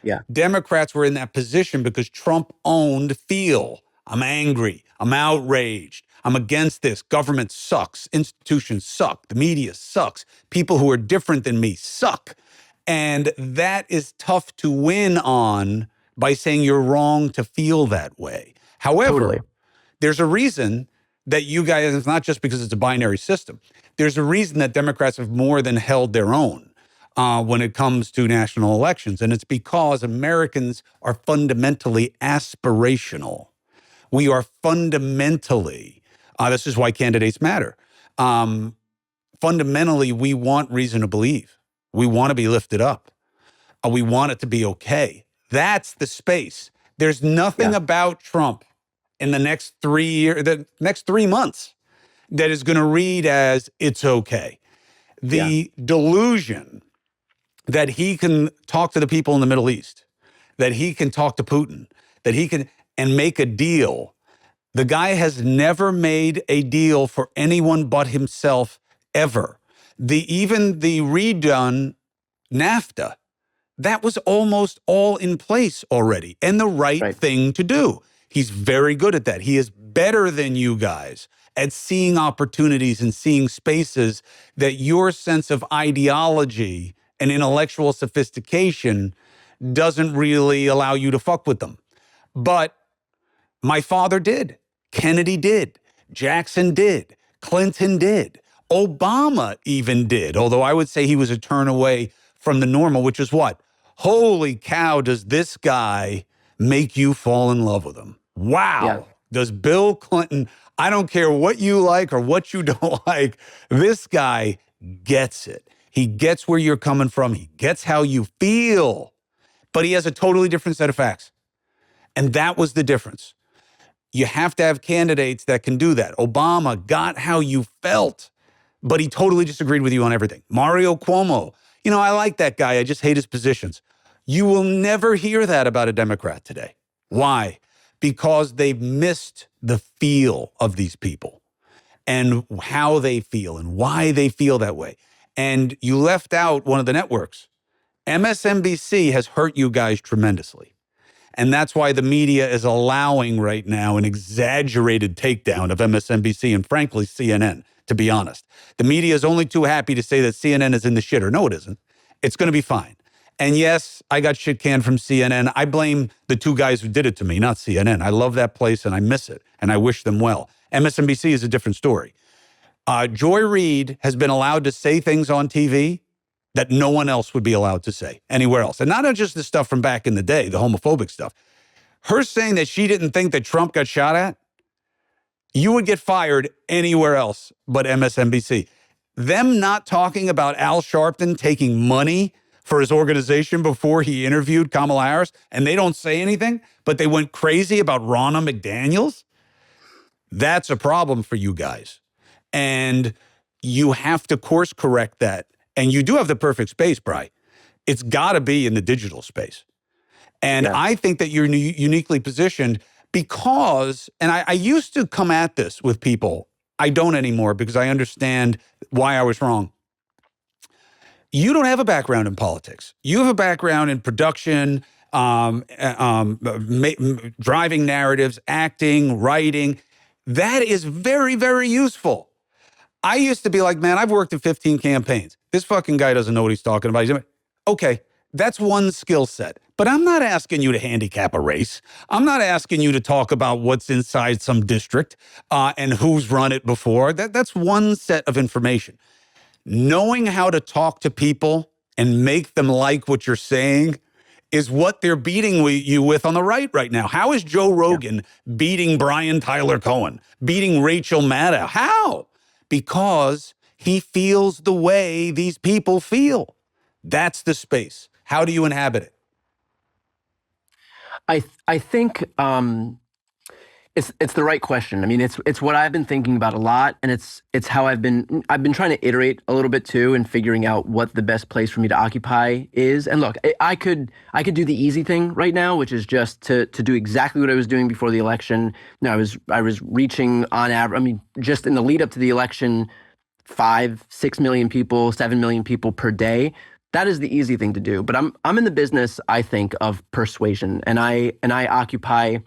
B: Yeah.
A: Democrats were in that position because Trump owned feel. I'm angry. I'm outraged. I'm against this. Government sucks. Institutions suck. The media sucks. People who are different than me suck. And that is tough to win on by saying you're wrong to feel that way. However, there's a reason that you guys, it's not just because it's a binary system. There's a reason that Democrats have more than held their own when it comes to national elections. And it's because Americans are fundamentally aspirational. We are fundamentally, this is why candidates matter. Fundamentally, we want reason to believe. We want to be lifted up. We want it to be okay. That's the space. There's nothing about Trump in the next 3 years, the next 3 months that is going to read as it's okay. The delusion that he can talk to the people in the Middle East, that he can talk to Putin, that he can and make a deal. The guy has never made a deal for anyone but himself ever. Even the redone NAFTA, that was almost all in place already and the right thing to do. He's very good at that. He is better than you guys at seeing opportunities and seeing spaces that your sense of ideology and intellectual sophistication doesn't really allow you to fuck with them. But my father did. Kennedy did. Jackson did. Clinton did. Obama even did, although I would say he was a turn away from the normal, which is what? Holy cow, does this guy make you fall in love with him? Wow. Yeah. Does Bill Clinton, I don't care what you like or what you don't like, this guy gets it. He gets where you're coming from. He gets how you feel, but he has a totally different set of facts. And that was the difference. You have to have candidates that can do that. Obama got how you felt, but he totally disagreed with you on everything. Mario Cuomo, you know, I like that guy. I just hate his positions. You will never hear that about a Democrat today. Why? Because they've missed the feel of these people and how they feel and why they feel that way. And you left out one of the networks. MSNBC has hurt you guys tremendously. And that's why the media is allowing right now an exaggerated takedown of MSNBC and frankly, CNN, to be honest. The media is only too happy to say that CNN is in the shitter. No, it isn't. It's going to be fine. And yes, I got shit canned from CNN. I blame the 2 guys who did it to me, not CNN. I love that place and I miss it and I wish them well. MSNBC is a different story. Joy Reid has been allowed to say things on TV that no one else would be allowed to say anywhere else. And not just the stuff from back in the day, the homophobic stuff. Her saying that she didn't think that Trump got shot at, you would get fired anywhere else but MSNBC. Them not talking about Al Sharpton taking money for his organization before he interviewed Kamala Harris, and they don't say anything, but they went crazy about Ronna McDaniels, that's a problem for you guys. And you have to course correct that. And you do have the perfect space, Bri. It's got to be in the digital space. And
B: Yeah.
A: I think that you're uniquely positioned because, and I used to come at this with people. I don't anymore because I understand why I was wrong. You don't have a background in politics. You have a background in production, driving narratives, acting, writing. That is very, very useful. I used to be like, man, I've worked in 15 campaigns. This fucking guy doesn't know what he's talking about. Okay, that's one skill set. But I'm not asking you to handicap a race. I'm not asking you to talk about what's inside some district and who's run it before. That's one set of information. Knowing how to talk to people and make them like what you're saying is what they're beating you with on the right now. How is Joe Rogan beating Brian Tyler Cohen, beating Rachel Maddow? How? Because he feels the way these people feel. That's the space. How do you inhabit it?
B: I think it's the right question. I mean, it's what I've been thinking about a lot, and it's how I've been trying to iterate a little bit too, and figuring out what the best place for me to occupy is. And look, I could do the easy thing right now, which is just to do exactly what I was doing before the election. You know, I was reaching on average. I mean, just in the lead up to the election, 5-6 million people, 7 million people per day. That is the easy thing to do. But I'm in the business, I think, of persuasion, and I occupy.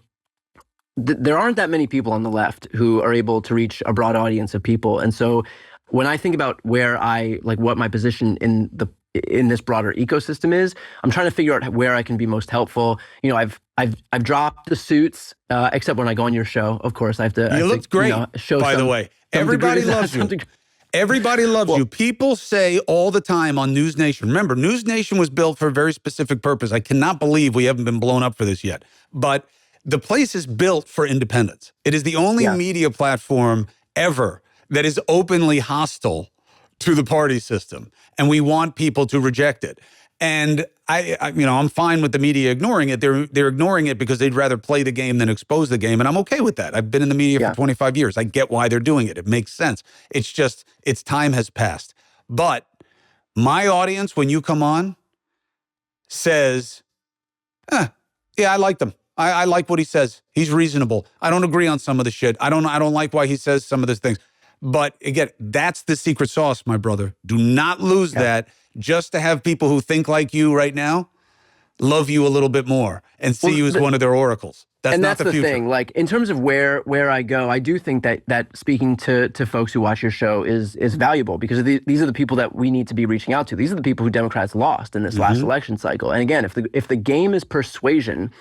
B: There aren't that many people on the left who are able to reach a broad audience of people. And so when I think about what my position in this broader ecosystem is, I'm trying to figure out where I can be most helpful. You know, I've dropped the suits, except when I go on your show, of course. I have to.
A: You look great, by the way. Everybody loves you. Everybody loves you. People say all the time on News Nation. Remember, News Nation was built for a very specific purpose. I cannot believe we haven't been blown up for this yet. But the place is built for independence. It is the only media platform ever that is openly hostile to the party system, and we want people to reject it. And I'm fine with the media ignoring it. They're ignoring it because they'd rather play the game than expose the game, and I'm okay with that. I've been in the media for 25 years. I get why they're doing it. It makes sense. It's just its time has passed. But my audience, when you come on, says, yeah, I like them. I like what he says. He's reasonable. I don't agree on some of the shit. I don't like why he says some of these things. But again, that's the secret sauce, my brother. Do not lose that just to have people who think like you right now love you a little bit more and see you as one of their oracles. That's the future.
B: Thing. Like, in terms of where I go, I do think that speaking to folks who watch your show is valuable, because these are the people that we need to be reaching out to. These are the people who Democrats lost in this last election cycle. And again, if the game is persuasion,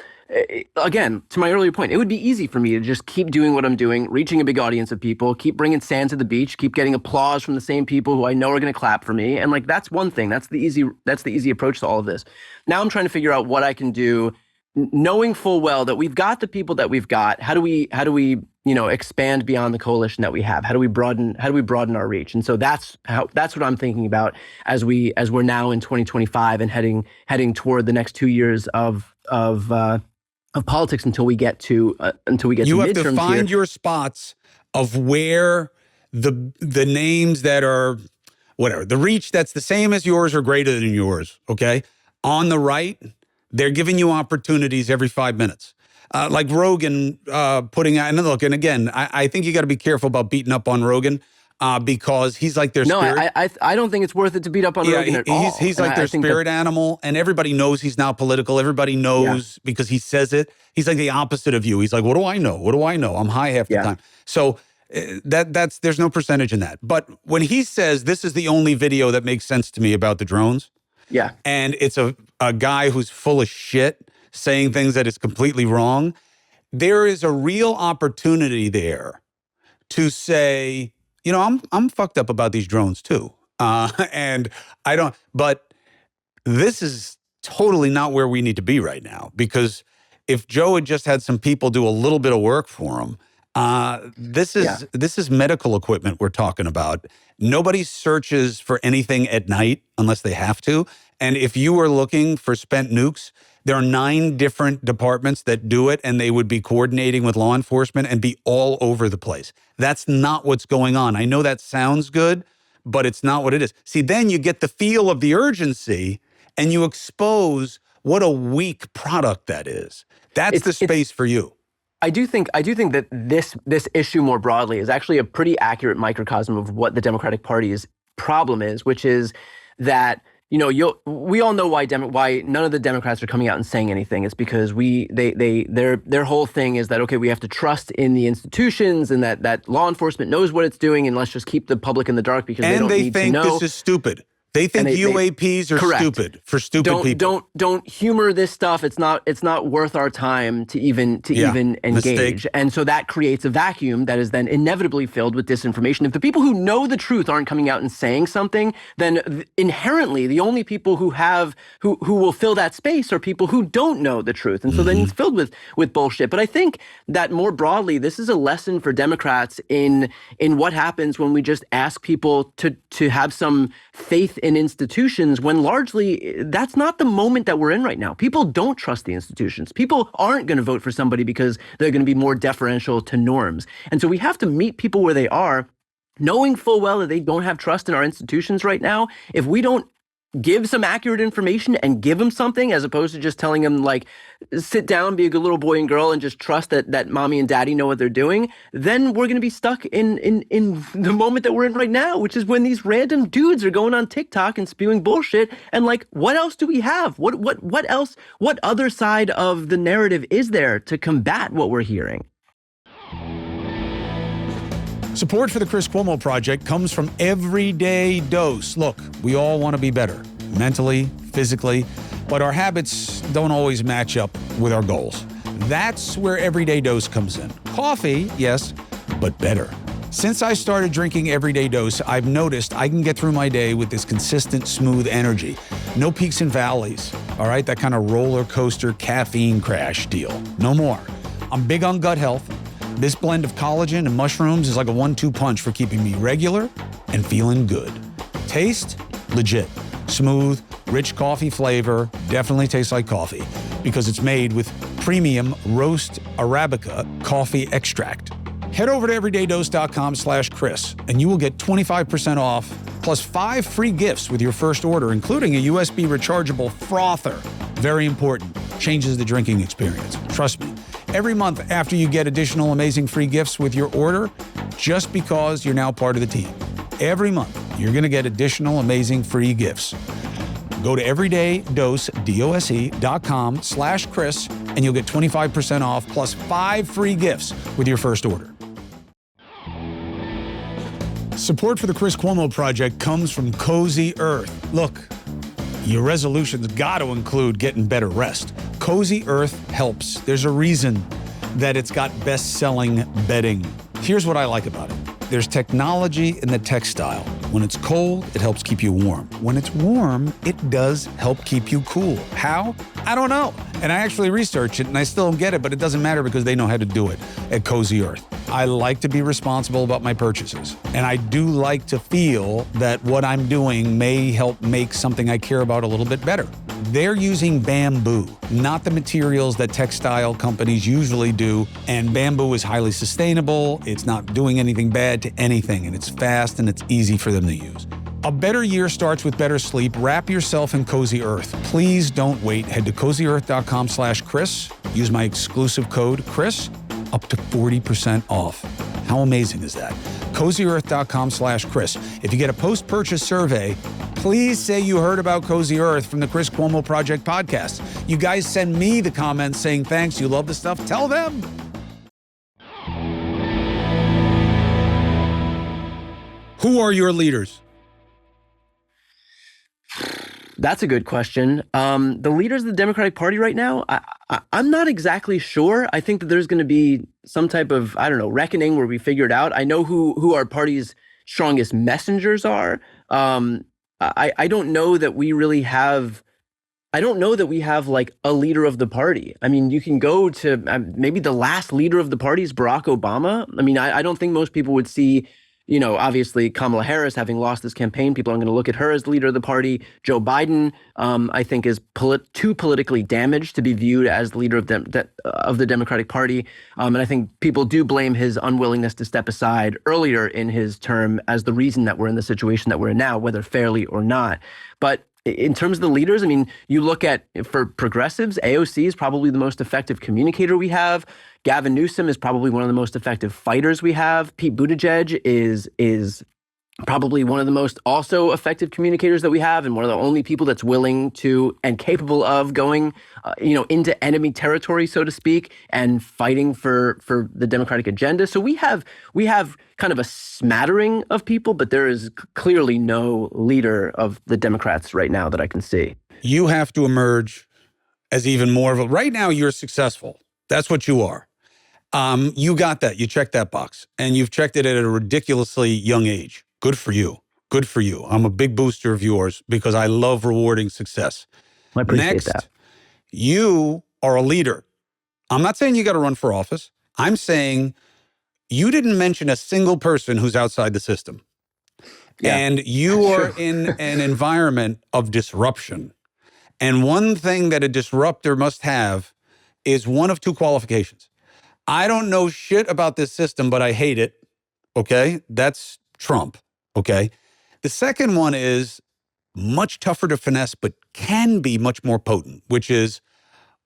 B: again, to my earlier point, it would be easy for me to just keep doing what I'm doing, reaching a big audience of people, keep bringing sand to the beach, keep getting applause from the same people who I know are going to clap for me. And like, that's one thing. That's the easy approach to all of this. Now I'm trying to figure out what I can do, knowing full well that we've got the people that we've got. How do we expand beyond the coalition that we have? How do we broaden our reach? And so that's what I'm thinking about as we're now in 2025 and heading toward the next 2 years of politics until we get to midterms.
A: You have to find your spots of where the names that are whatever, the reach that's the same as yours or greater than yours, okay? On the right, they're giving you opportunities every 5 minutes. Like Rogan putting out, and look, and again, I think you got to be careful about beating up on Rogan because he's like their spirit.
B: No, I don't think it's worth it to beat up on Rogan at all.
A: He's like their spirit animal, and everybody knows he's now political. Everybody knows because he says it. He's like the opposite of you. He's like, what do I know? What do I know? I'm high half the time. So there's no percentage in that. But when he says, this is the only video that makes sense to me about the drones, and it's a guy who's full of shit saying things that is completely wrong, there is a real opportunity there to say, you know, I'm fucked up about these drones too. And I don't, but this is totally not where we need to be right now, because if Joe had just had some people do a little bit of work for him, this is medical equipment we're talking about. Nobody searches for anything at night unless they have to. And if you were looking for spent nukes, there are 9 different departments that do it, and they would be coordinating with law enforcement and be all over the place. That's not what's going on. I know that sounds good, but it's not what it is. See, then you get the feel of the urgency and you expose What a weak product that is. That's the space for you.
B: I do think that this issue more broadly is actually a pretty accurate microcosm of what the Democratic Party's problem is, which is that, we all know why none of the Democrats are coming out and saying anything. It's because their whole thing is that, okay, we have to trust in the institutions and that law enforcement knows what it's doing, and let's just keep the public in the dark because they don't need to know. And they think
A: this is stupid. They think UAPs are stupid for stupid people.
B: Don't humor this stuff. It's not worth our time to even engage.
A: Mistake.
B: And so that creates a vacuum that is then inevitably filled with disinformation. If the people who know the truth aren't coming out and saying something, then inherently the only people who will fill that space are people who don't know the truth. And so then it's filled with bullshit. But I think that more broadly, this is a lesson for Democrats in what happens when we just ask people to have some faith in institutions, when largely that's not the moment that we're in right now. People don't trust the institutions. People aren't going to vote for somebody because they're going to be more deferential to norms. And so we have to meet people where they are, knowing full well that they don't have trust in our institutions right now. If we don't give some accurate information and give them something, as opposed to just telling them, like, sit down, be a good little boy and girl, and just trust that mommy and daddy know what they're doing, then we're going to be stuck in the moment that we're in right now, which is when these random dudes are going on TikTok and spewing bullshit. And, like, what else do we have? What else? What other side of the narrative is there to combat what we're hearing?
A: Support for the Chris Cuomo Project comes from Everyday Dose. Look, we all want to be better, mentally, physically, but our habits don't always match up with our goals. That's where Everyday Dose comes in. Coffee, yes, but better. Since I started drinking Everyday Dose, I've noticed I can get through my day with this consistent, smooth energy. No peaks and valleys, all right? That kind of roller coaster caffeine crash deal. No more. I'm big on gut health. This blend of collagen and mushrooms is like a 1-2 punch for keeping me regular and feeling good. Taste? Legit. Smooth, rich coffee flavor. Definitely tastes like coffee because it's made with premium roast Arabica coffee extract. Head over to everydaydose.com/Chris and you will get 25% off plus 5 free gifts with your first order, including a USB rechargeable frother. Very important. Changes the drinking experience. Trust me. Every month after you get additional amazing free gifts with your order, just because you're now part of the team. Every month, you're going to get additional amazing free gifts. Go to everydaydose.com/Chris and you'll get 25% off plus 5 free gifts with your first order. Support for the Chris Cuomo Project comes from Cozy Earth. Look, your resolution's got to include getting better rest. Cozy Earth helps. There's a reason that it's got best-selling bedding. Here's what I like about it. There's technology in the textile. When it's cold, it helps keep you warm. When it's warm, it does help keep you cool. How? I don't know. And I actually researched it, and I still don't get it, but it doesn't matter because they know how to do it at Cozy Earth. I like to be responsible about my purchases, and I do like to feel that what I'm doing may help make something I care about a little bit better. They're using bamboo, not the materials that textile companies usually do, and bamboo is highly sustainable, it's not doing anything bad to anything, and it's fast and it's easy for them to use. A better year starts with better sleep. Wrap yourself in Cozy Earth. Please don't wait. Head to cozyearth.com/Chris. Use my exclusive code Chris, up to 40% off. How amazing is that? cozyearth.com/Chris. If you get a post-purchase survey, please say you heard about Cozy Earth from the Chris Cuomo Project podcast. You guys send me the comments saying thanks, you love the stuff. Tell them. Who are your leaders?
B: That's a good question. The leaders of the Democratic Party right now, I'm not exactly sure. I think that there's going to be some type of, reckoning where we figure it out. I know who our party's strongest messengers are. I don't know that we really have. I don't know that we have like a leader of the party. I mean, you can go to maybe the last leader of the party is Barack Obama. I mean, I don't think most people would see, obviously Kamala Harris having lost this campaign. People aren't going to look at her as leader of the party. Joe Biden, I think, is too politically damaged to be viewed as leader of the Democratic Party. And I think people do blame his unwillingness to step aside earlier in his term as the reason that we're in the situation that we're in now, whether fairly or not. But in terms of the leaders, I mean, you look at, for progressives, AOC is probably the most effective communicator we have. Gavin Newsom is probably one of the most effective fighters we have. Pete Buttigieg is probably one of the most also effective communicators that we have, and one of the only people that's willing to and capable of going, into enemy territory, so to speak, and fighting for the Democratic agenda. So we have kind of a smattering of people, but there is clearly no leader of the Democrats right now that I can see.
A: You have to emerge as even more of a. Right now, you're successful. That's what you are. You got that. You checked that box, and you've checked it at a ridiculously young age. Good for you. Good for you. I'm a big booster of yours because I love rewarding success.
B: I appreciate that.
A: You are a leader. I'm not saying you got to run for office. I'm saying you didn't mention a single person who's outside the system. Yeah, and you are in an environment of disruption. And one thing that a disruptor must have is one of two qualifications. I don't know shit about this system, but I hate it. Okay? That's Trump. Okay. The second one is much tougher to finesse, but can be much more potent, which is,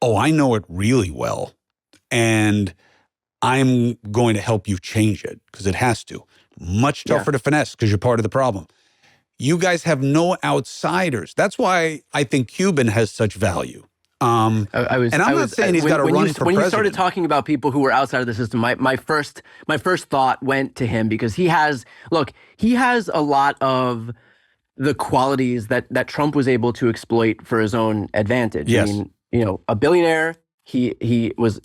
A: I know it really well, and I'm going to help you change it because it has to. Much tougher to finesse because you're part of the problem. You guys have no outsiders. That's why I think Cuban has such value. I'm not saying he's got to run for president.
B: When you started talking about people who were outside of the system, my first thought went to him because he has a lot of the qualities that Trump was able to exploit for his own advantage.
A: Yes.
B: I mean, a billionaire. He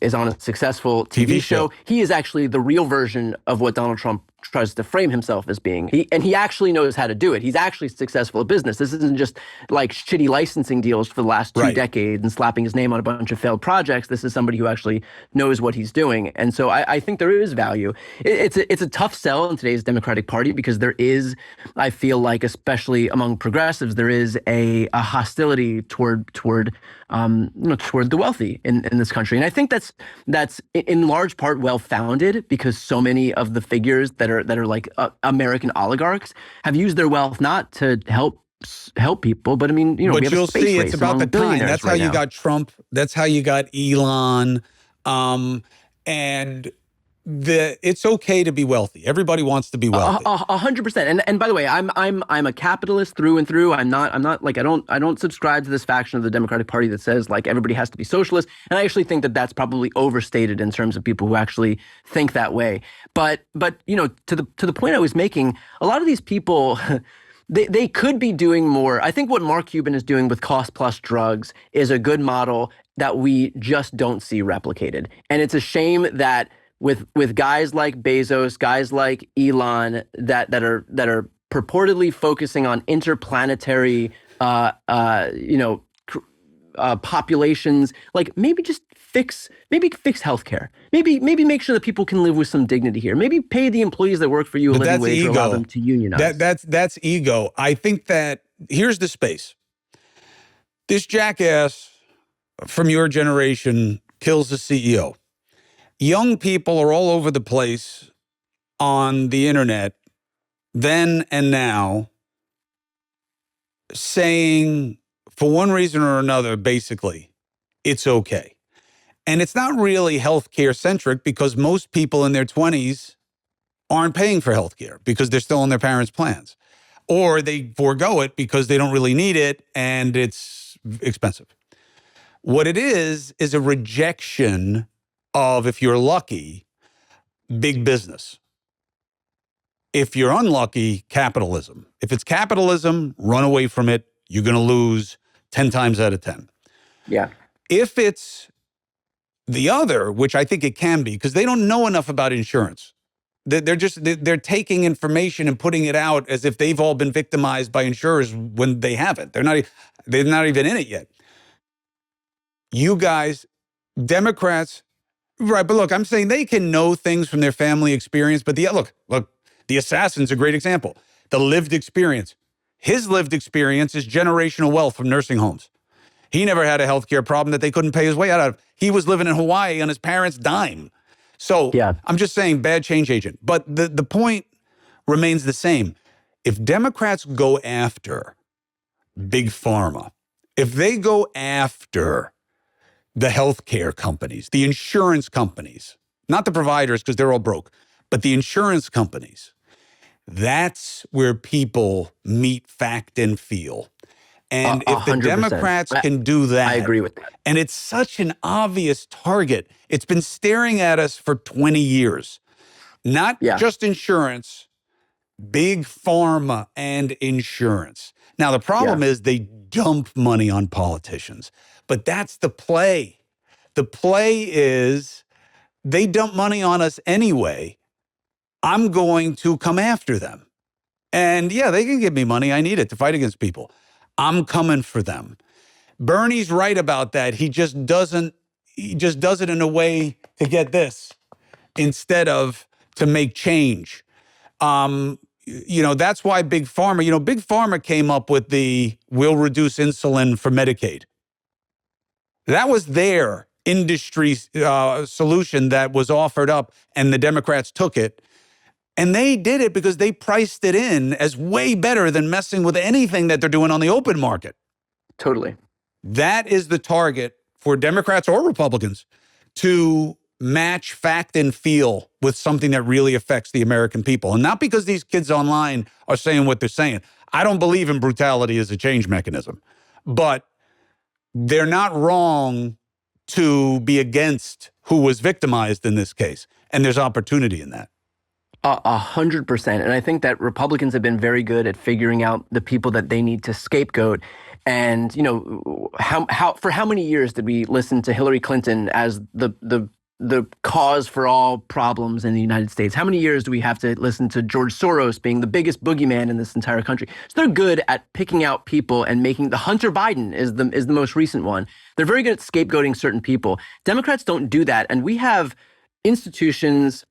B: is on a successful TV show. He is actually the real version of what Donald Trump tries to frame himself as being. He actually knows how to do it. He's actually successful at business. This isn't just like shitty licensing deals for the last 2 decades and slapping his name on a bunch of failed projects. This is somebody who actually knows what he's doing. And so I think there is value. It's a tough sell in today's Democratic Party because there is, I feel like, especially among progressives, there is a hostility toward the wealthy in this country. And I think that's in large part well-founded because so many of the figures that are like American oligarchs have used their wealth not to help people, but I mean,
A: but
B: we have
A: you'll
B: a space
A: see
B: race
A: it's about the time. That's how you got Trump. That's how you got Elon. And it's okay to be wealthy. Everybody wants to be wealthy.
B: 100%. And by the way, I'm a capitalist through and through. I'm not like I don't subscribe to this faction of the Democratic Party that says like everybody has to be socialist. And I actually think that that's probably overstated in terms of people who actually think that way. But to the point I was making, a lot of these people. They could be doing more. I think what Mark Cuban is doing with cost plus drugs is a good model that we just don't see replicated. And it's a shame that with guys like Bezos, guys like Elon, that are purportedly focusing on interplanetary, populations, like maybe fix healthcare. Maybe make sure that people can live with some dignity here. Maybe pay the employees that work for you a living wage or allow them to unionize.
A: That's ego. I think that here's the space. This jackass from your generation kills the CEO. Young people are all over the place on the internet, then and now, saying, for one reason or another, basically, it's okay. And it's not really healthcare centric because most people in their 20s aren't paying for healthcare because they're still on their parents' plans. Or they forego it because they don't really need it and it's expensive. What it is a rejection of, if you're lucky, big business. If you're unlucky, capitalism. If it's capitalism, run away from it. You're going to lose 10 times out of 10.
B: Yeah.
A: If it's the other, which I think it can be, because they don't know enough about insurance. They're taking information and putting it out as if they've all been victimized by insurers when they haven't. They're not even in it yet. You guys, Democrats, right? But look, I'm saying they can know things from their family experience. But look, the assassin's a great example. The lived experience. His lived experience is generational wealth from nursing homes. He never had a healthcare problem that they couldn't pay his way out of. He was living in Hawaii on his parents' dime. So yeah. I'm just saying, bad change agent. But the point remains the same. If Democrats go after Big Pharma, if they go after the healthcare companies, the insurance companies, not the providers because they're all broke, but the insurance companies, that's where people meet fact and feel. And if the
B: 100%.
A: Democrats can do that,
B: I agree with that.
A: and it's such an obvious target. It's been staring at us for 20 years. Not just insurance, big pharma and insurance. Now, the problem is they dump money on politicians, but that's the play. The play is they dump money on us anyway. I'm going to come after them. And yeah, they can give me money. I need it to fight against people. I'm coming for them. Bernie's right about that. He just does it in a way to get this instead of to make change. That's why Big Pharma, Big Pharma came up with the we'll reduce insulin for Medicaid. That was their industry solution that was offered up, and the Democrats took it. And they did it because they priced it in as way better than messing with anything that they're doing on the open market.
B: Totally.
A: That is the target for Democrats or Republicans to match fact and feel with something that really affects the American people. And not because these kids online are saying what they're saying. I don't believe in brutality as a change mechanism. But they're not wrong to be against who was victimized in this case. And there's opportunity in that.
B: 100%. And I think that Republicans have been very good at figuring out the people that they need to scapegoat. And, for how many years did we listen to Hillary Clinton as the cause for all problems in the United States? How many years do we have to listen to George Soros being the biggest boogeyman in this entire country? So they're good at picking out people and making the Hunter Biden is the most recent one. They're very good at scapegoating certain people. Democrats don't do that. And we have institutions,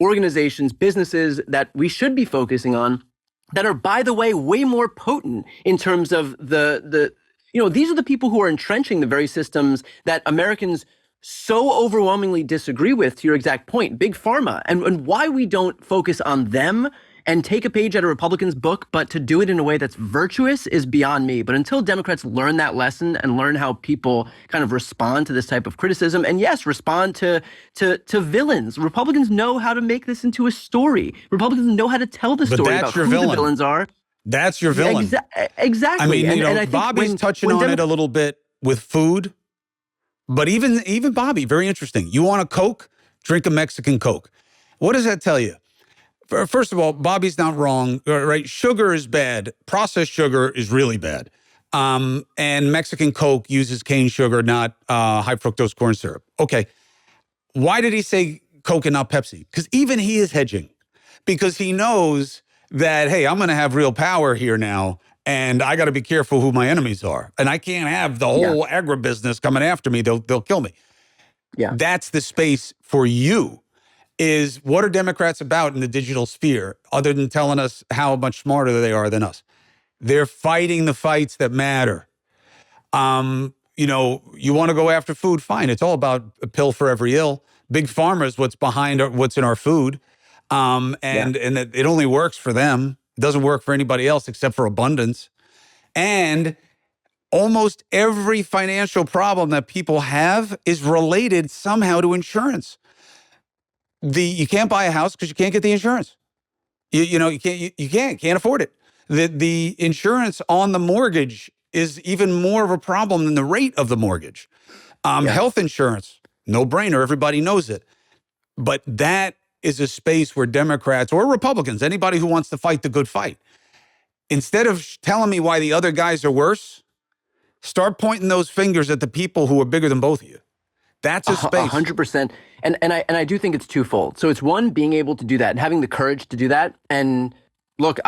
B: organizations, businesses that we should be focusing on that are, by the way, way more potent in terms of these are the people who are entrenching the very systems that Americans so overwhelmingly disagree with, to your exact point, Big Pharma, and why we don't focus on them and take a page out of Republicans' book, but to do it in a way that's virtuous is beyond me. But until Democrats learn that lesson and learn how people kind of respond to this type of criticism, and yes, respond to villains, Republicans know how to make this into a story. Republicans know how to tell the story about who the villains are.
A: That's your villain.
B: Exactly.
A: I mean, and I think Bobby's touching on it a little bit with food. But even Bobby, very interesting. You want a Coke? Drink a Mexican Coke. What does that tell you? First of all, Bobby's not wrong, right? Sugar is bad. Processed sugar is really bad. And Mexican Coke uses cane sugar, not high fructose corn syrup. Okay. Why did he say Coke and not Pepsi? Because even he is hedging. Because he knows that, hey, I'm going to have real power here now. And I got to be careful who my enemies are. And I can't have the whole agribusiness coming after me. They'll kill me. Yeah. That's the space for you, is what are Democrats about in the digital sphere, other than telling us how much smarter they are than us? They're fighting the fights that matter. You want to go after food? Fine. It's all about a pill for every ill. Big Pharma is what's behind what's in our food. And it only works for them. It doesn't work for anybody else except for abundance. And almost every financial problem that people have is related somehow to insurance. You can't buy a house because you can't get the insurance. You can't afford it. The insurance on the mortgage is even more of a problem than the rate of the mortgage. Health insurance, no brainer. Everybody knows it. But that is a space where Democrats or Republicans, anybody who wants to fight the good fight, instead of telling me why the other guys are worse, start pointing those fingers at the people who are bigger than both of you. That's a space.
B: 100%. And I do think it's twofold. So it's one, being able to do that and having the courage to do that. And look,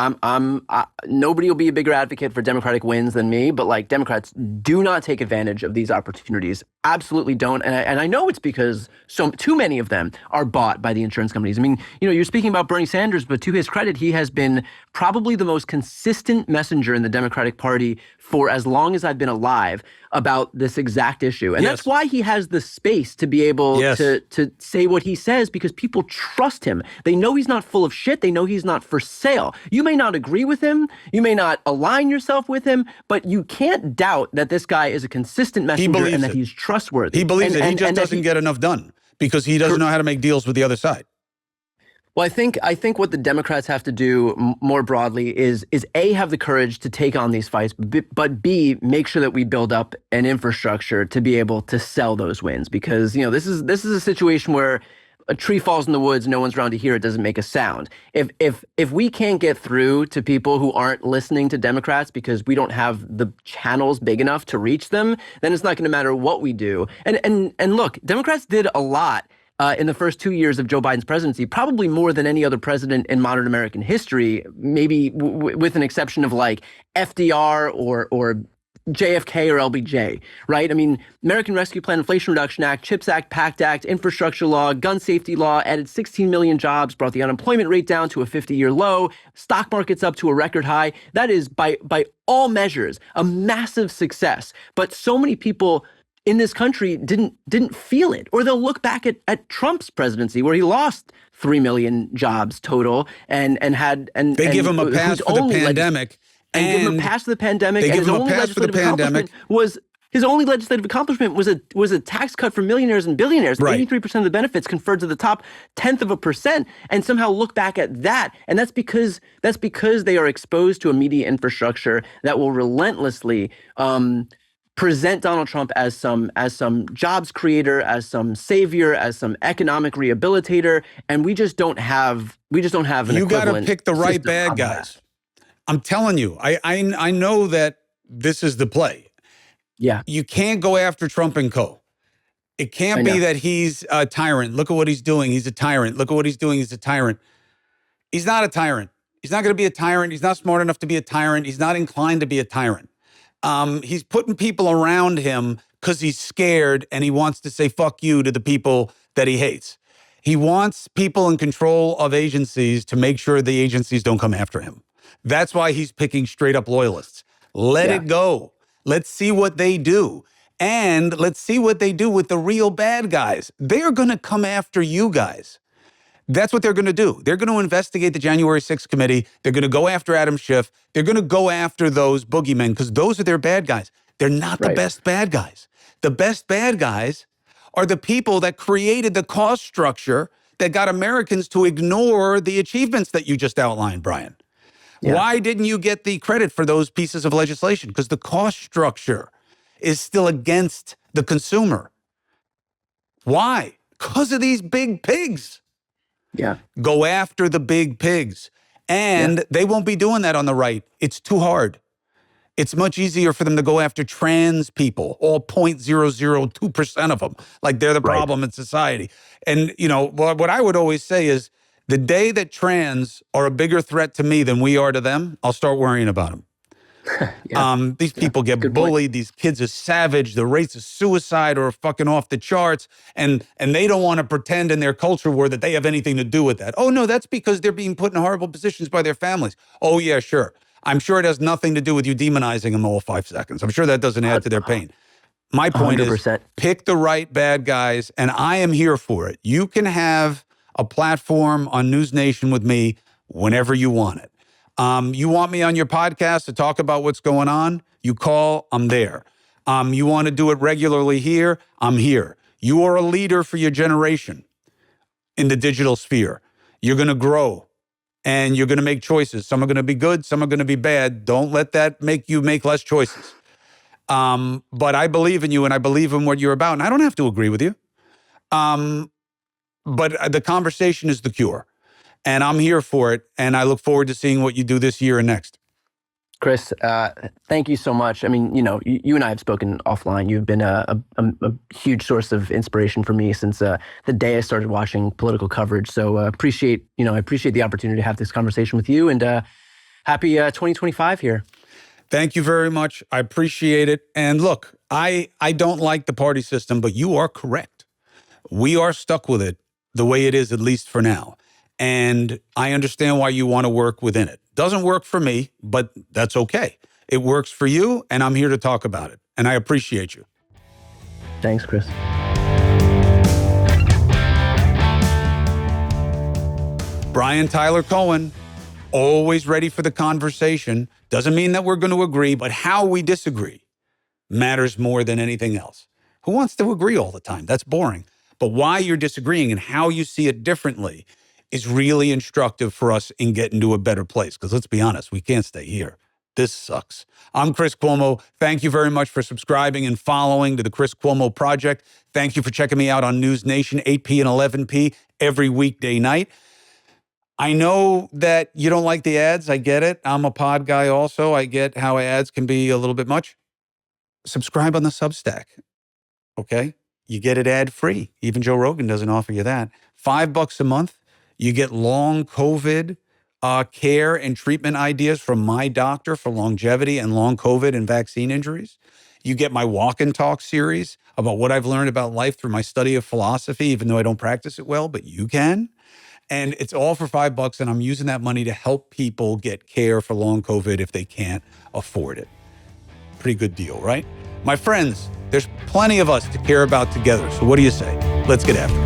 B: nobody will be a bigger advocate for Democratic wins than me, but Democrats do not take advantage of these opportunities. absolutely don't. And I know it's because too many of them are bought by the insurance companies. I mean, you're speaking about Bernie Sanders, but to his credit, he has been probably the most consistent messenger in the Democratic Party for as long as I've been alive about this exact issue. And that's why he has the space to be able to say what he says, because people trust him. They know he's not full of shit. They know he's not for sale. You may not agree with him. You may not align yourself with him, but you can't doubt that this guy is a consistent messenger and that he's trustworthy.
A: He believes it. He just doesn't get enough done because he doesn't know how to make deals with the other side.
B: Well, I think what the Democrats have to do more broadly is A, have the courage to take on these fights, but B, make sure that we build up an infrastructure to be able to sell those wins. Because, this is a situation where a tree falls in the woods, no one's around to hear it, doesn't make a sound. If we can't get through to people who aren't listening to Democrats because we don't have the channels big enough to reach them, then it's not going to matter what we do. And look, Democrats did a lot in the first 2 years of Joe Biden's presidency, probably more than any other president in modern American history, maybe with an exception of like FDR or JFK or LBJ, right? I mean, American Rescue Plan, Inflation Reduction Act, CHIPS Act, PACT Act, infrastructure law, gun safety law, added 16 million jobs, brought the unemployment rate down to a 50-year low, stock markets up to a record high. That is, by all measures, a massive success. But so many people in this country didn't feel it, or they'll look back at Trump's presidency, where he lost 3 million jobs total, and
A: they give him a pass for the pandemic,
B: and give him a pass for the pandemic. They give him a pass for the pandemic. His only legislative accomplishment was a tax cut for millionaires and billionaires. Right. 83% of the benefits conferred to the top 0.1%, and somehow look back at that. And that's because they are exposed to a media infrastructure that will relentlessly present Donald Trump as some jobs creator, as some savior, as some economic rehabilitator, and we just don't have an equivalent.
A: You got to pick the right bad guys. I'm telling you, I know that this is the play.
B: Yeah,
A: you can't go after Trump and co. It can't be that he's a tyrant. Look at what he's doing. He's a tyrant. Look at what he's doing. He's a tyrant. He's not a tyrant. He's not going to be a tyrant. He's not smart enough to be a tyrant. He's not inclined to be a tyrant. He's putting people around him because he's scared and he wants to say fuck you to the people that he hates. He wants people in control of agencies to make sure the agencies don't come after him. That's why he's picking straight up loyalists. Let it go. Let's see what they do. And let's see what they do with the real bad guys. They're going to come after you guys. That's what they're going to do. They're going to investigate the January 6th committee. They're going to go after Adam Schiff. They're going to go after those boogeymen because those are their bad guys. They're not the best bad guys. The best bad guys are the people that created the cost structure that got Americans to ignore the achievements that you just outlined, Brian. Yeah. Why didn't you get the credit for those pieces of legislation? Because the cost structure is still against the consumer. Why? Because of these big pigs.
B: Yeah.
A: Go after the big pigs. And they won't be doing that on the right. It's too hard. It's much easier for them to go after trans people, all 0.002% of them, like they're the problem in society. And, what I would always say is the day that trans are a bigger threat to me than we are to them, I'll start worrying about them. These people get bullied. These kids are savage. The rates of suicide are fucking off the charts. And they don't want to pretend in their culture war that they have anything to do with that. Oh, no, that's because they're being put in horrible positions by their families. Oh, yeah, sure. I'm sure it has nothing to do with you demonizing them all 5 seconds. I'm sure that doesn't add to their pain. My point 100%. Is pick the right bad guys, and I am here for it. You can have a platform on News Nation with me whenever you want it. You want me on your podcast to talk about what's going on? You call, I'm there. You want to do it regularly here? I'm here. You are a leader for your generation in the digital sphere. You're going to grow and you're going to make choices. Some are going to be good. Some are going to be bad. Don't let that make you make less choices. But I believe in you and I believe in what you're about. And I don't have to agree with you. But the conversation is the cure. And I'm here for it, and I look forward to seeing what you do this year and next.
B: Chris, thank you so much. I mean, you and I have spoken offline. You've been a huge source of inspiration for me since the day I started watching political coverage. So I appreciate the opportunity to have this conversation with you, and happy 2025 here.
A: Thank you very much. I appreciate it. And look, I don't like the party system, but you are correct. We are stuck with it the way it is, at least for now. And I understand why you want to work within it. Doesn't work for me, but that's okay. It works for you, and I'm here to talk about it. And I appreciate you.
B: Thanks, Chris.
A: Brian Tyler Cohen, always ready for the conversation. Doesn't mean that we're going to agree, but how we disagree matters more than anything else. Who wants to agree all the time? That's boring. But why you're disagreeing and how you see it differently is really instructive for us in getting to a better place. Because let's be honest, we can't stay here. This sucks. I'm Chris Cuomo. Thank you very much for subscribing and following to the Chris Cuomo Project. Thank you for checking me out on News Nation, 8p and 11p every weekday night. I know that you don't like the ads. I get it. I'm a pod guy also. I get how ads can be a little bit much. Subscribe on the Substack, okay? You get it ad-free. Even Joe Rogan doesn't offer you that. $5 a month. You get long COVID care and treatment ideas from my doctor for longevity and long COVID and vaccine injuries. You get my Walk and Talk series about what I've learned about life through my study of philosophy, even though I don't practice it well, but you can. And it's all for $5, and I'm using that money to help people get care for long COVID if they can't afford it. Pretty good deal, right? My friends, there's plenty of us to care about together. So what do you say? Let's get after it.